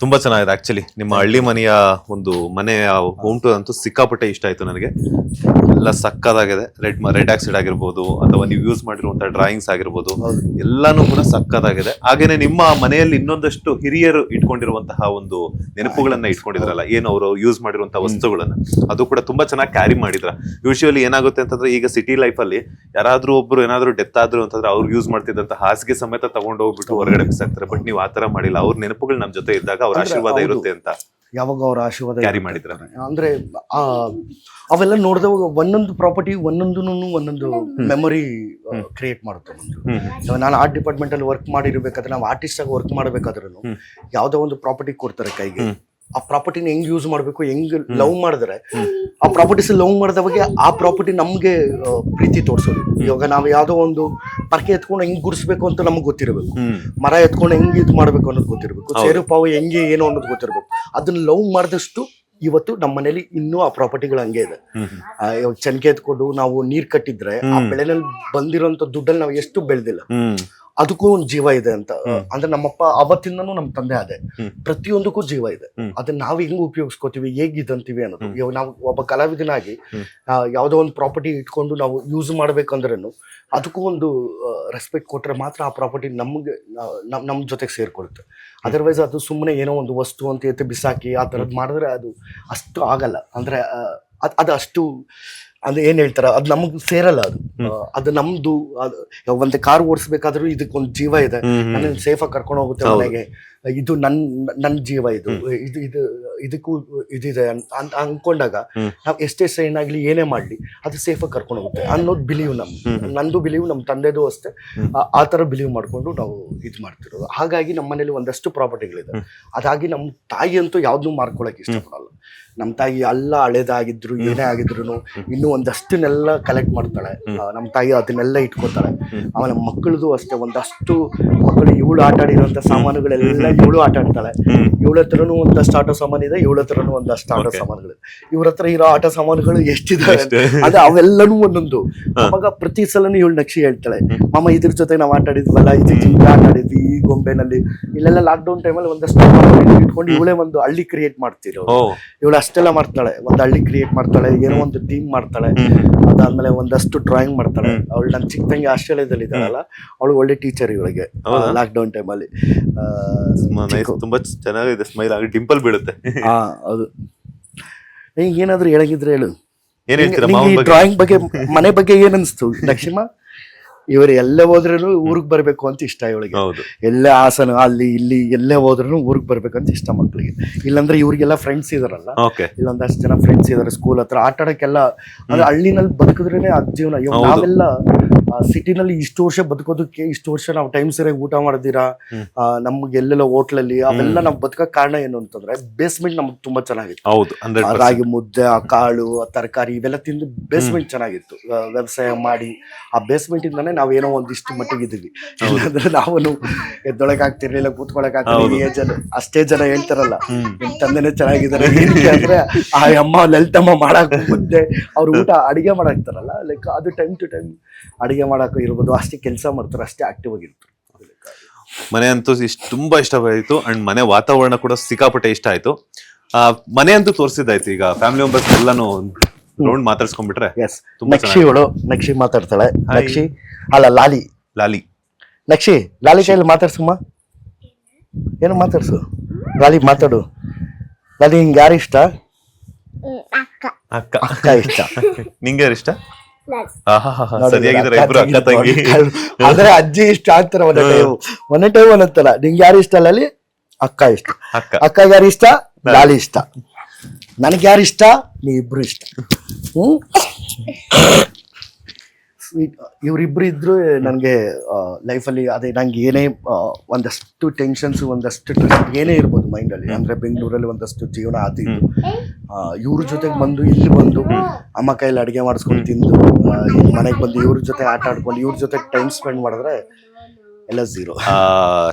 ತುಂಬಾ ಚೆನ್ನಾಗಿದೆ ಆಕ್ಚುಲಿ ನಿಮ್ಮ ಹಳ್ಳಿ ಮನೆಯ ಒಂದು ಮನೆಯ ಹೋಮ್ ಟೂರ್ ಅಂತೂ ಸಿಕ್ಕಾಪಟ್ಟೆ ಇಷ್ಟ ಆಯ್ತು ನನಗೆ. ಎಲ್ಲ ಸಕ್ಕದಾಗಿದೆ. ರೆಡ್ ಆಕ್ಸೈಡ್ ಆಗಿರ್ಬೋದು ಅಥವಾ ನೀವು ಯೂಸ್ ಮಾಡಿರುವಂತಹ ಡ್ರಾಯಿಂಗ್ಸ್ ಆಗಿರ್ಬೋದು ಎಲ್ಲಾನು ಕೂಡ ಸಕ್ಕದಾಗಿದೆ. ಹಾಗೇನೆ ನಿಮ್ಮ ಮನೆಯಲ್ಲಿ ಇನ್ನೊಂದಷ್ಟು ಹಿರಿಯರು ಇಟ್ಕೊಂಡಿರುವಂತಹ ಒಂದು ನೆನಪುಗಳನ್ನ ಇಟ್ಕೊಂಡಿದ್ರಲ್ಲ, ಏನು ಅವರು ಯೂಸ್ ಮಾಡಿರುವಂತಹ ವಸ್ತುಗಳನ್ನ, ಅದು ಕೂಡ ತುಂಬಾ ಚೆನ್ನಾಗಿ ಕ್ಯಾರಿ ಮಾಡಿದ್ರ. ಯೂಶುವಲಿ ಏನಾಗುತ್ತೆ ಅಂತಂದ್ರೆ ಈಗ ಸಿಟಿ ಲೈಫ್ ಅಲ್ಲಿ ಯಾರಾದ್ರೂ ಒಬ್ರು ಏನಾದ್ರು ಡೆತ್ ಆದ್ರು ಅಂತಂದ್ರೆ ಅವ್ರು ಯೂಸ್ ಮಾಡ್ತಿದ್ದಂತ ಹಾಸಿಗೆ ಸಮೇತ ತಗೊಂಡು ಹೋಗ್ಬಿಟ್ಟು ಹೊರಗಡೆ ಬಿಸಾಕ್ತಾರೆ. ಬಟ್ ನೀವು ಆತರ ಮಾಡಿಲ್ಲ, ಅವ್ರ ನೆನಪುಗಳು ನಮ್ ಜೊತೆ ಇದ್ದಾಗ ಅವ್ರ ಆಶೀರ್ವಾದ ಇರುತ್ತೆ ಅಂತ ಯಾವಾಗ ಅವ್ರ ಆಶೀರ್ವಾದ ಕ್ಯಾರಿ ಮಾಡಿದ್ರ. ಅಂದ್ರೆ ಅವೆಲ್ಲ ನೋಡಿದವಾಗ ಒಂದೊಂದು ಪ್ರಾಪರ್ಟಿ ಒಂದೊಂದು ಮೆಮೊರಿ ಕ್ರಿಯೇಟ್ ಮಾಡುತ್ತೆ. ನಾನು ಆರ್ಟ್ ಡಿಪಾರ್ಟ್ಮೆಂಟ್ ಅಲ್ಲಿ ವರ್ಕ್ ಮಾಡಿರ್ಬೇಕಾದ್ರೆ, ನಾವು ಆರ್ಟಿಸ್ಟ್ ಆಗಿ ವರ್ಕ್ ಮಾಡ್ಬೇಕಾದ್ರೂ ಯಾವ್ದೋ ಒಂದು ಪ್ರಾಪರ್ಟಿ ಕೊಡ್ತಾರೆ ಕೈಗೆ. ಆ ಪ್ರಾಪರ್ಟಿನ ಹೆಂಗ್ ಯೂಸ್ ಮಾಡ್ಬೇಕು, ಹೆಂಗ್ ಲವ್ ಮಾಡಿದ್ರೆ ಆ ಪ್ರಾಪರ್ಟೀಸ್ ಲವ್ ಮಾಡಿದವಾಗ ಆ ಪ್ರಾಪರ್ಟಿ ನಮ್ಗೆ ಪ್ರೀತಿ ತೋರ್ಸೋದು. ಇವಾಗ ನಾವು ಯಾವ್ದೋ ಒಂದು ಪರ್ಕೆ ಎತ್ಕೊಂಡು ಹೆಂಗ್ ಗುಡಿಸ್ಬೇಕು ಅಂತ ನಮ್ಗೆ ಗೊತ್ತಿರಬೇಕು, ಮರ ಎತ್ಕೊಂಡು ಹೆಂಗ್ ಇದು ಮಾಡ್ಬೇಕು ಅನ್ನೋದು ಗೊತ್ತಿರ್ಬೇಕು, ಸೇರು ಪಾವು ಹೆಂಗೆ ಏನು ಅನ್ನೋದು ಗೊತ್ತಿರ್ಬೇಕು. ಅದನ್ನ ಲವ್ ಮಾಡಿದಷ್ಟು ಇವತ್ತು ನಮ್ಮ ಮನೇಲಿ ಇನ್ನೂ ಆ ಪ್ರಾಪರ್ಟಿಗಳು ಹಂಗೆ ಇದೆ. ಇವಾಗ ಚೆನ್ಕೆ ಎತ್ಕೊಂಡು ನಾವು ನೀರ್ ಕಟ್ಟಿದ್ರೆ ಆ ಬೆಳೆನಲ್ಲಿ ಬಂದಿರೋಂಥ ದುಡ್ಡಲ್ಲಿ ನಾವು ಎಷ್ಟು ಬೆಳೆದಿಲ್ಲ, ಅದಕ್ಕೂ ಒಂದು ಜೀವ ಇದೆ ಅಂತ. ಅಂದ್ರೆ ನಮ್ಮಪ್ಪ ಅವತ್ತಿಂದನೂ ನಮ್ಮ ತಂದೆ ಅದೇ, ಪ್ರತಿಯೊಂದಕ್ಕೂ ಜೀವ ಇದೆ. ಅದನ್ನ ನಾವು ಹೆಂಗ್ ಉಪಯೋಗಿಸ್ಕೋತೀವಿ, ಹೇಗಿದಂತೀವಿ ಅನ್ನೋದು. ಇವಾಗ ನಾವು ಒಬ್ಬ ಕಲಾವಿದನಾಗಿ ಯಾವ್ದೋ ಒಂದು ಪ್ರಾಪರ್ಟಿ ಇಟ್ಕೊಂಡು ನಾವು ಯೂಸ್ ಮಾಡ್ಬೇಕಂದ್ರೂ ಅದಕ್ಕೂ ಒಂದು ರೆಸ್ಪೆಕ್ಟ್ ಕೊಟ್ರೆ ಮಾತ್ರ ಆ ಪ್ರಾಪರ್ಟಿ ನಮ್ಗೆ ನಮ್ ಜೊತೆಗೆ ಸೇರ್ಕೊಳುತ್ತೆ. ಅದರ್ವೈಸ್ ಅದು ಸುಮ್ಮನೆ ಏನೋ ಒಂದು ವಸ್ತು ಅಂತ ಎತ್ತಿ ಬಿಸಾಕಿ ಆ ಥರದ್ದು ಮಾಡಿದ್ರೆ ಅದು ಅಷ್ಟು ಆಗಲ್ಲ. ಅಂದ್ರೆ ಅದು ಅಷ್ಟು ಅಂದ್ರೆ ಏನ್ ಹೇಳ್ತಾರ, ಅದು ನಮಗ್ ಸೇರಲ್ಲ. ಅದು ನಮ್ದು. ಒಂದು ಕಾರ್ ಓಡಿಸ್ಬೇಕಾದ್ರೂ ಇದಕ್ಕೊಂದು ಜೀವ ಇದೆ, ನನ್ನ ಸೇಫ್ ಆಗಿ ಕರ್ಕೊಂಡು ಹೋಗುತ್ತೆ ಮನೆಗೆ, ಇದು ನನ್ ಜೀವ, ಇದಕ್ಕೂ ಇದಿದೆ ಅಂತ ಅನ್ಕೊಂಡಾಗ ನಾವ್ ಎಷ್ಟೇ ಸೈನ್ ಆಗ್ಲಿ ಏನೇ ಮಾಡ್ಲಿ ಅದು ಸೇಫ್ ಆಗಿ ಕರ್ಕೊಂಡು ಹೋಗುತ್ತೆ ಅನ್ನೋದು ಬಿಲೀವ್ ನಂದು ಬಿಲೀವ್, ನಮ್ಮ ತಂದೆದು ಅಷ್ಟೇ. ಆ ತರ ಬಿಲೀವ್ ಮಾಡ್ಕೊಂಡು ನಾವು ಇದು ಮಾಡ್ತಿರೋದು. ಹಾಗಾಗಿ ನಮ್ಮ ಮನೇಲಿ ಒಂದಷ್ಟು ಪ್ರಾಪರ್ಟಿಗಳಿದೆ. ಅದಾಗಿ ನಮ್ಮ ತಾಯಿ ಅಂತೂ ಯಾವ್ದನ್ನೂ ಮಾರ್ಕೊಳಕ್ ಇಷ್ಟಪಡಲ್ಲ. ನಮ್ಮ ತಾಯಿ ಎಲ್ಲ ಹಳೇದಾಗಿದ್ರು ಏನೇ ಆಗಿದ್ರು ಇನ್ನೂ ಒಂದಷ್ಟನ್ನೆಲ್ಲ ಕಲೆಕ್ಟ್ ಮಾಡ್ತಾಳೆ ನಮ್ಮ ತಾಯಿ, ಅದನ್ನೆಲ್ಲ ಇಟ್ಕೋತಾಳೆ. ಆಮೇಲೆ ಮಕ್ಕಳದು ಅಷ್ಟೇ, ಒಂದಷ್ಟು ಮಕ್ಕಳು ಇವಳು ಆಟ ಆಡಿರೋಂಥ ಸಾಮಾನುಗಳೆಲ್ಲ ಇವಳು ಆಟ ಆಡ್ತಾಳೆ. ಇವಳ ಹತ್ರನೂ ಒಂದಷ್ಟು ಆಟ ಸಾಮಾನು ಇದೆ, ಇವಳ ಹತ್ರನೂ ಒಂದಷ್ಟು ಆಟ Okay. ಸಾಮಾನುಗಳು. ಇವ್ರ ಹತ್ರ ಇರೋ ಆಟ ಸಾಮಾನುಗಳು ಎಷ್ಟಿದಾವೆ ಅದೇ ಅವೆಲ್ಲನೂ ಒಂದೊಂದು. ಅವಾಗ ಪ್ರತಿ ಸಲನೂ ಇವಳು ನಕ್ಷಿ ಹೇಳ್ತಾಳೆ, ಮಾಮ ಇದ್ರ ಜೊತೆ ನಾವ್ ಆಟ ಆಡಿದ್ವಲ್ಲ, ಇದು ಜಿಂಕ ಆಟ ಆಡಿದ್ವಿ ಈ ಗೊಂಬೆನಲ್ಲಿ. ಇಲ್ಲೆಲ್ಲ ಲಾಕ್ಡೌನ್ ಟೈಮಲ್ಲಿ ಒಂದಷ್ಟು ಇಟ್ಕೊಂಡು ಇವಳೇ ಒಂದು ಹಳ್ಳಿ ಕ್ರಿಯೇಟ್ ಮಾಡ್ತಿರೋ. ಇವಳು ಅಷ್ಟೆಲ್ಲ ಮಾಡ್ತಾಳೆ, ಒಂದು ಹಳ್ಳಿ ಕ್ರಿಯೇಟ್ ಮಾಡ್ತಾಳೆ, ಏನೋ ಒಂದು ಟೀಮ್ ಮಾಡ್ತಾಳೆ. ಅದಾದ್ಮೇಲೆ ಒಂದಷ್ಟು ಡ್ರಾಯಿಂಗ್ ಮಾಡ್ತಾಳೆ. ಅವಳು ನನ್ನ ಚಿಕ್ಕ ತಂಗಿ ಆಸ್ಟ್ರೇಲಿಯಾದಲ್ಲಿ ಇದ್ದಾಳಲ್ಲ, ಅವಳು ಒಳ್ಳೆ ಟೀಚರ್ ಇವಳಿಗೆ ಲಾಕ್ಡೌನ್ ಟೈಮಲ್ಲಿ. ತುಂಬಾ ಚೆನ್ನಾಗಿದೆ, ಸ್ಮೈಲ್ ಆಗಿ ಡಿಂಪಲ್ ಬೀಳುತ್ತೆ. ಹೌದು. ಈಗ ಏನಾದ್ರು ಹೇಳಂಗಿದ್ರೆ ಹೇಳು. ಏನ್ ಹೇಳ್ತೀರಾ ಡ್ರಾಯಿಂಗ್ ಬಗ್ಗೆ, ಮನೆ ಬಗ್ಗೆ ಏನ್ ಅನ್ಸ್ತು ನಕ್ಷಿಮಾ? ಇವರು ಎಲ್ಲೇ ಹೋದ್ರೂ ಊರಿಗೆ ಬರ್ಬೇಕು ಅಂತ ಇಷ್ಟ ಇವಳಿಗೆ. ಹೌದು, ಎಲ್ಲೇ ಹಾಸನ ಅಲ್ಲಿ ಇಲ್ಲಿ ಎಲ್ಲೇ ಹೋದ್ರೂ ಊರಿಗೆ ಬರ್ಬೇಕಂತ ಇಷ್ಟ ಮಕ್ಳಿಗೆ. ಇಲ್ಲಾಂದ್ರೆ ಇವ್ರಿಗೆಲ್ಲ ಫ್ರೆಂಡ್ಸ್ ಇದಾರಲ್ಲ, ಓಕೆ, ಇಲ್ಲೊಂದಷ್ಟು ಜನ ಫ್ರೆಂಡ್ಸ್ ಇದಾರೆ ಸ್ಕೂಲ್ ಹತ್ರ, ಆಟ ಆಡಕ್ಕೆಲ್ಲ. ಅಂದ್ರೆ ಹಳ್ಳಿನಲ್ಲಿ ಬದುಕಿದ್ರೇನೆ ಅದ್ ಜೀವನ. ಇವಾಗ ನಾವೆಲ್ಲ ಸಿಟಿನಲ್ಲಿ ಇಷ್ಟು ವರ್ಷ ಬದುಕೋದಕ್ಕೆ, ಇಷ್ಟು ವರ್ಷ ನಾವು ಟೈಮ್ ಸರಿಯಾಗಿ ಊಟ ಮಾಡಿದಿರಾ, ನಮ್ಗೆ ಎಲ್ಲೆಲ್ಲ ಹೋಟ್ಲಲ್ಲಿ ಅವೆಲ್ಲ ನಾವು ಬದುಕಕ್ ಕಾರಣ ಏನು ಅಂತಂದ್ರೆ ಬೇಸ್ಮೆಂಟ್ ನಮ್ಗೆ ತುಂಬಾ ಚೆನ್ನಾಗಿತ್ತು. ಹೌದು, ರಾಗಿ ಮುದ್ದೆ, ಆ ಕಾಳು, ಆ ತರಕಾರಿ ಇವೆಲ್ಲ ತಿಂದು ಬೇಸ್ಮೆಂಟ್ ಚೆನ್ನಾಗಿತ್ತು. ವ್ಯವಸಾಯ ಮಾಡಿ ಆ ಬೇಸ್ಮೆಂಟ್ ಇಂದಾನೆ ನಾವೇನೋ ಒಂದಿಷ್ಟು ಮಟ್ಟಿಗೆ ಇದ್ವಿ. ಇಲ್ಲಾಂದ್ರೆ ನಾವು ಎದ್ದೊಳಕ್ ಆಗ್ತಿರ್ಲಿಲ್ಲ, ಕೂತ್ಕೊಳಕ್ ಆಗ್ತಿರ್ಲಿಲ್ಲ. ಅಷ್ಟೇ ಜನ ಹೇಳ್ತಾರಲ್ಲ, ನಿಮ್ ತಂದೆನೇ ಚೆನ್ನಾಗಿದ್ದಾರೆ ಅಂದ್ರೆ ಆ ಅಮ್ಮ ಲಲಿತಮ್ಮ ಮಾಡಕ್ ಮುದ್ದೆ, ಅವ್ರು ಊಟ ಅಡಿಗೆ ಮಾಡಾಕ್ತಾರಲ್ಲ, ಲೈಕ್ ಅದು ಟೈಮ್ ಟು ಟೈಮ್ ಅಡಿಗೆ ಮಾಡಕ್ ಇರ್ಬೋದು, ಅಷ್ಟೇ ಕೆಲಸ ಮಾಡ್ತಾರೆ, ಅಷ್ಟೇ ಆಕ್ಟಿವ್ ಆಗಿರ್ತಾರೆ. ಮನೆ ಅಂತೂ ತುಂಬಾ ಇಷ್ಟವಾಯಿತು. ಅಂಡ್ ಮನೆ ವಾತಾವರಣ ಕೂಡ ಸಿಕ್ಕಾಪಟ್ಟೆ ಇಷ್ಟ ಆಯ್ತು. ಮನೆ ಅಂತೂ ತೋರಿಸಿದಾಯ್ತು. ಈಗ ಫ್ಯಾಮಿಲಿ ಮೆಂಬರ್ಸ್ ಎಲ್ಲಾನು ರೌಂಡ್ ಮಾತಾಡ್ಸ್ಕೊಂಡ್ಬಿಟ್ರೆ ನಕ್ಷಿ ಮಾತಾಡ್ತಾಳೆ. ನಕ್ಷಿ ಅಲ್ಲ ಲಾಲಿ, ಲಾಲಿ ನಕ್ಷಿ ಲಾಲಿ ಕೈಯಲ್ಲಿ ಮಾತಾಡ್ಸಮ್ಮ, ಏನು ಮಾತಾಡ್ಸು ಲಾಲಿ, ಮಾತಾಡು ಲಾಲಿ. ಹಿಂಗೆ ಯಾರು ಇಷ್ಟ? ಅಕ್ಕ. ಅಕ್ಕ ಇಷ್ಟ. ನಿಂಗೆ ಯಾರು ಇಷ್ಟ? ಸರಿಯಾಗಿದ್ದಾರೆ ಇಬ್ರು ಅಕ್ಕ ತಂಗಿ. ಆದ್ರೆ ಅಜ್ಜಿ ಇಷ್ಟ ಅಂತಾರ ಒಂದೇ ಟೈಮ್ ಅನ್ನತ್ತಲ್ಲ. ನಿಂಗೆ ಯಾರು ಇಷ್ಟ ಲಾಲಿ? ಅಕ್ಕ ಇಷ್ಟ. ಅಕ್ಕ ಯಾರು ಇಷ್ಟ? ಲಾಲಿ ಇಷ್ಟ. ನನಗೆ ಯಾರು ಇಷ್ಟ? ನೀ ಇಬ್ರು ಇಷ್ಟ. ಇವರಿಬ್ರು ಇದ್ರು ನನಗೆ ಲೈಫಲ್ಲಿ ಅದೇ ನಂಗೆ ಏನೇ ಒಂದಷ್ಟು ಟೆನ್ಷನ್ಸ್, ಒಂದಷ್ಟು ಏನೇ ಇರ್ಬೋದು ಮೈಂಡಲ್ಲಿ, ಅಂದರೆ ಬೆಂಗಳೂರಲ್ಲಿ ಒಂದಷ್ಟು ಜೀವನ ಆತಿದ್ದು, ಇವ್ರ ಜೊತೆಗೆ ಬಂದು ಇಲ್ಲಿ ಬಂದು ಅಮ್ಮ ಕೈಯಲ್ಲಿ ಅಡುಗೆ ಮಾಡಿಸ್ಕೊಂಡು ತಿಂದು ಮನೆಗೆ ಬಂದು ಇವ್ರ ಜೊತೆ ಆಟ ಆಡ್ಕೊಂಡು ಇವ್ರ ಜೊತೆ ಟೈಮ್ ಸ್ಪೆಂಡ್ ಮಾಡಿದ್ರೆ ಎಲ್ಲ ಝೀರೋ,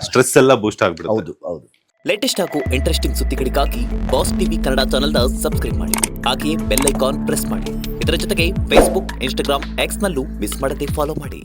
ಸ್ಟ್ರೆಸ್ ಎಲ್ಲ ಬೂಸ್ಟ್ ಆಗ್ಬಿಡುತ್ತೆ. ಹೌದು ಹೌದು. ಲೇಟೆಸ್ಟ್ ಹಾಗೂ ಇಂಟ್ರೆಸ್ಟಿಂಗ್ ಸುದ್ದಿಗಳಿಗಾಗಿ ಬಾಸ್ ಟಿವಿ ಕನ್ನಡ ಚಾನೆಲ್ನ ಸಬ್ಸ್ಕ್ರೈಬ್ ಮಾಡಿ. ಹಾಗೆಯೇ ಬೆಲ್ ಐಕಾನ್ ಪ್ರೆಸ್ ಮಾಡಿ. ಇದರ ಜೊತೆಗೆ ಫೇಸ್ಬುಕ್, ಇನ್ಸ್ಟಾಗ್ರಾಮ್, ಎಕ್ಸ್ ನಲ್ಲೂ ಮಿಸ್ ಮಾಡದೆ ಫಾಲೋ ಮಾಡಿ.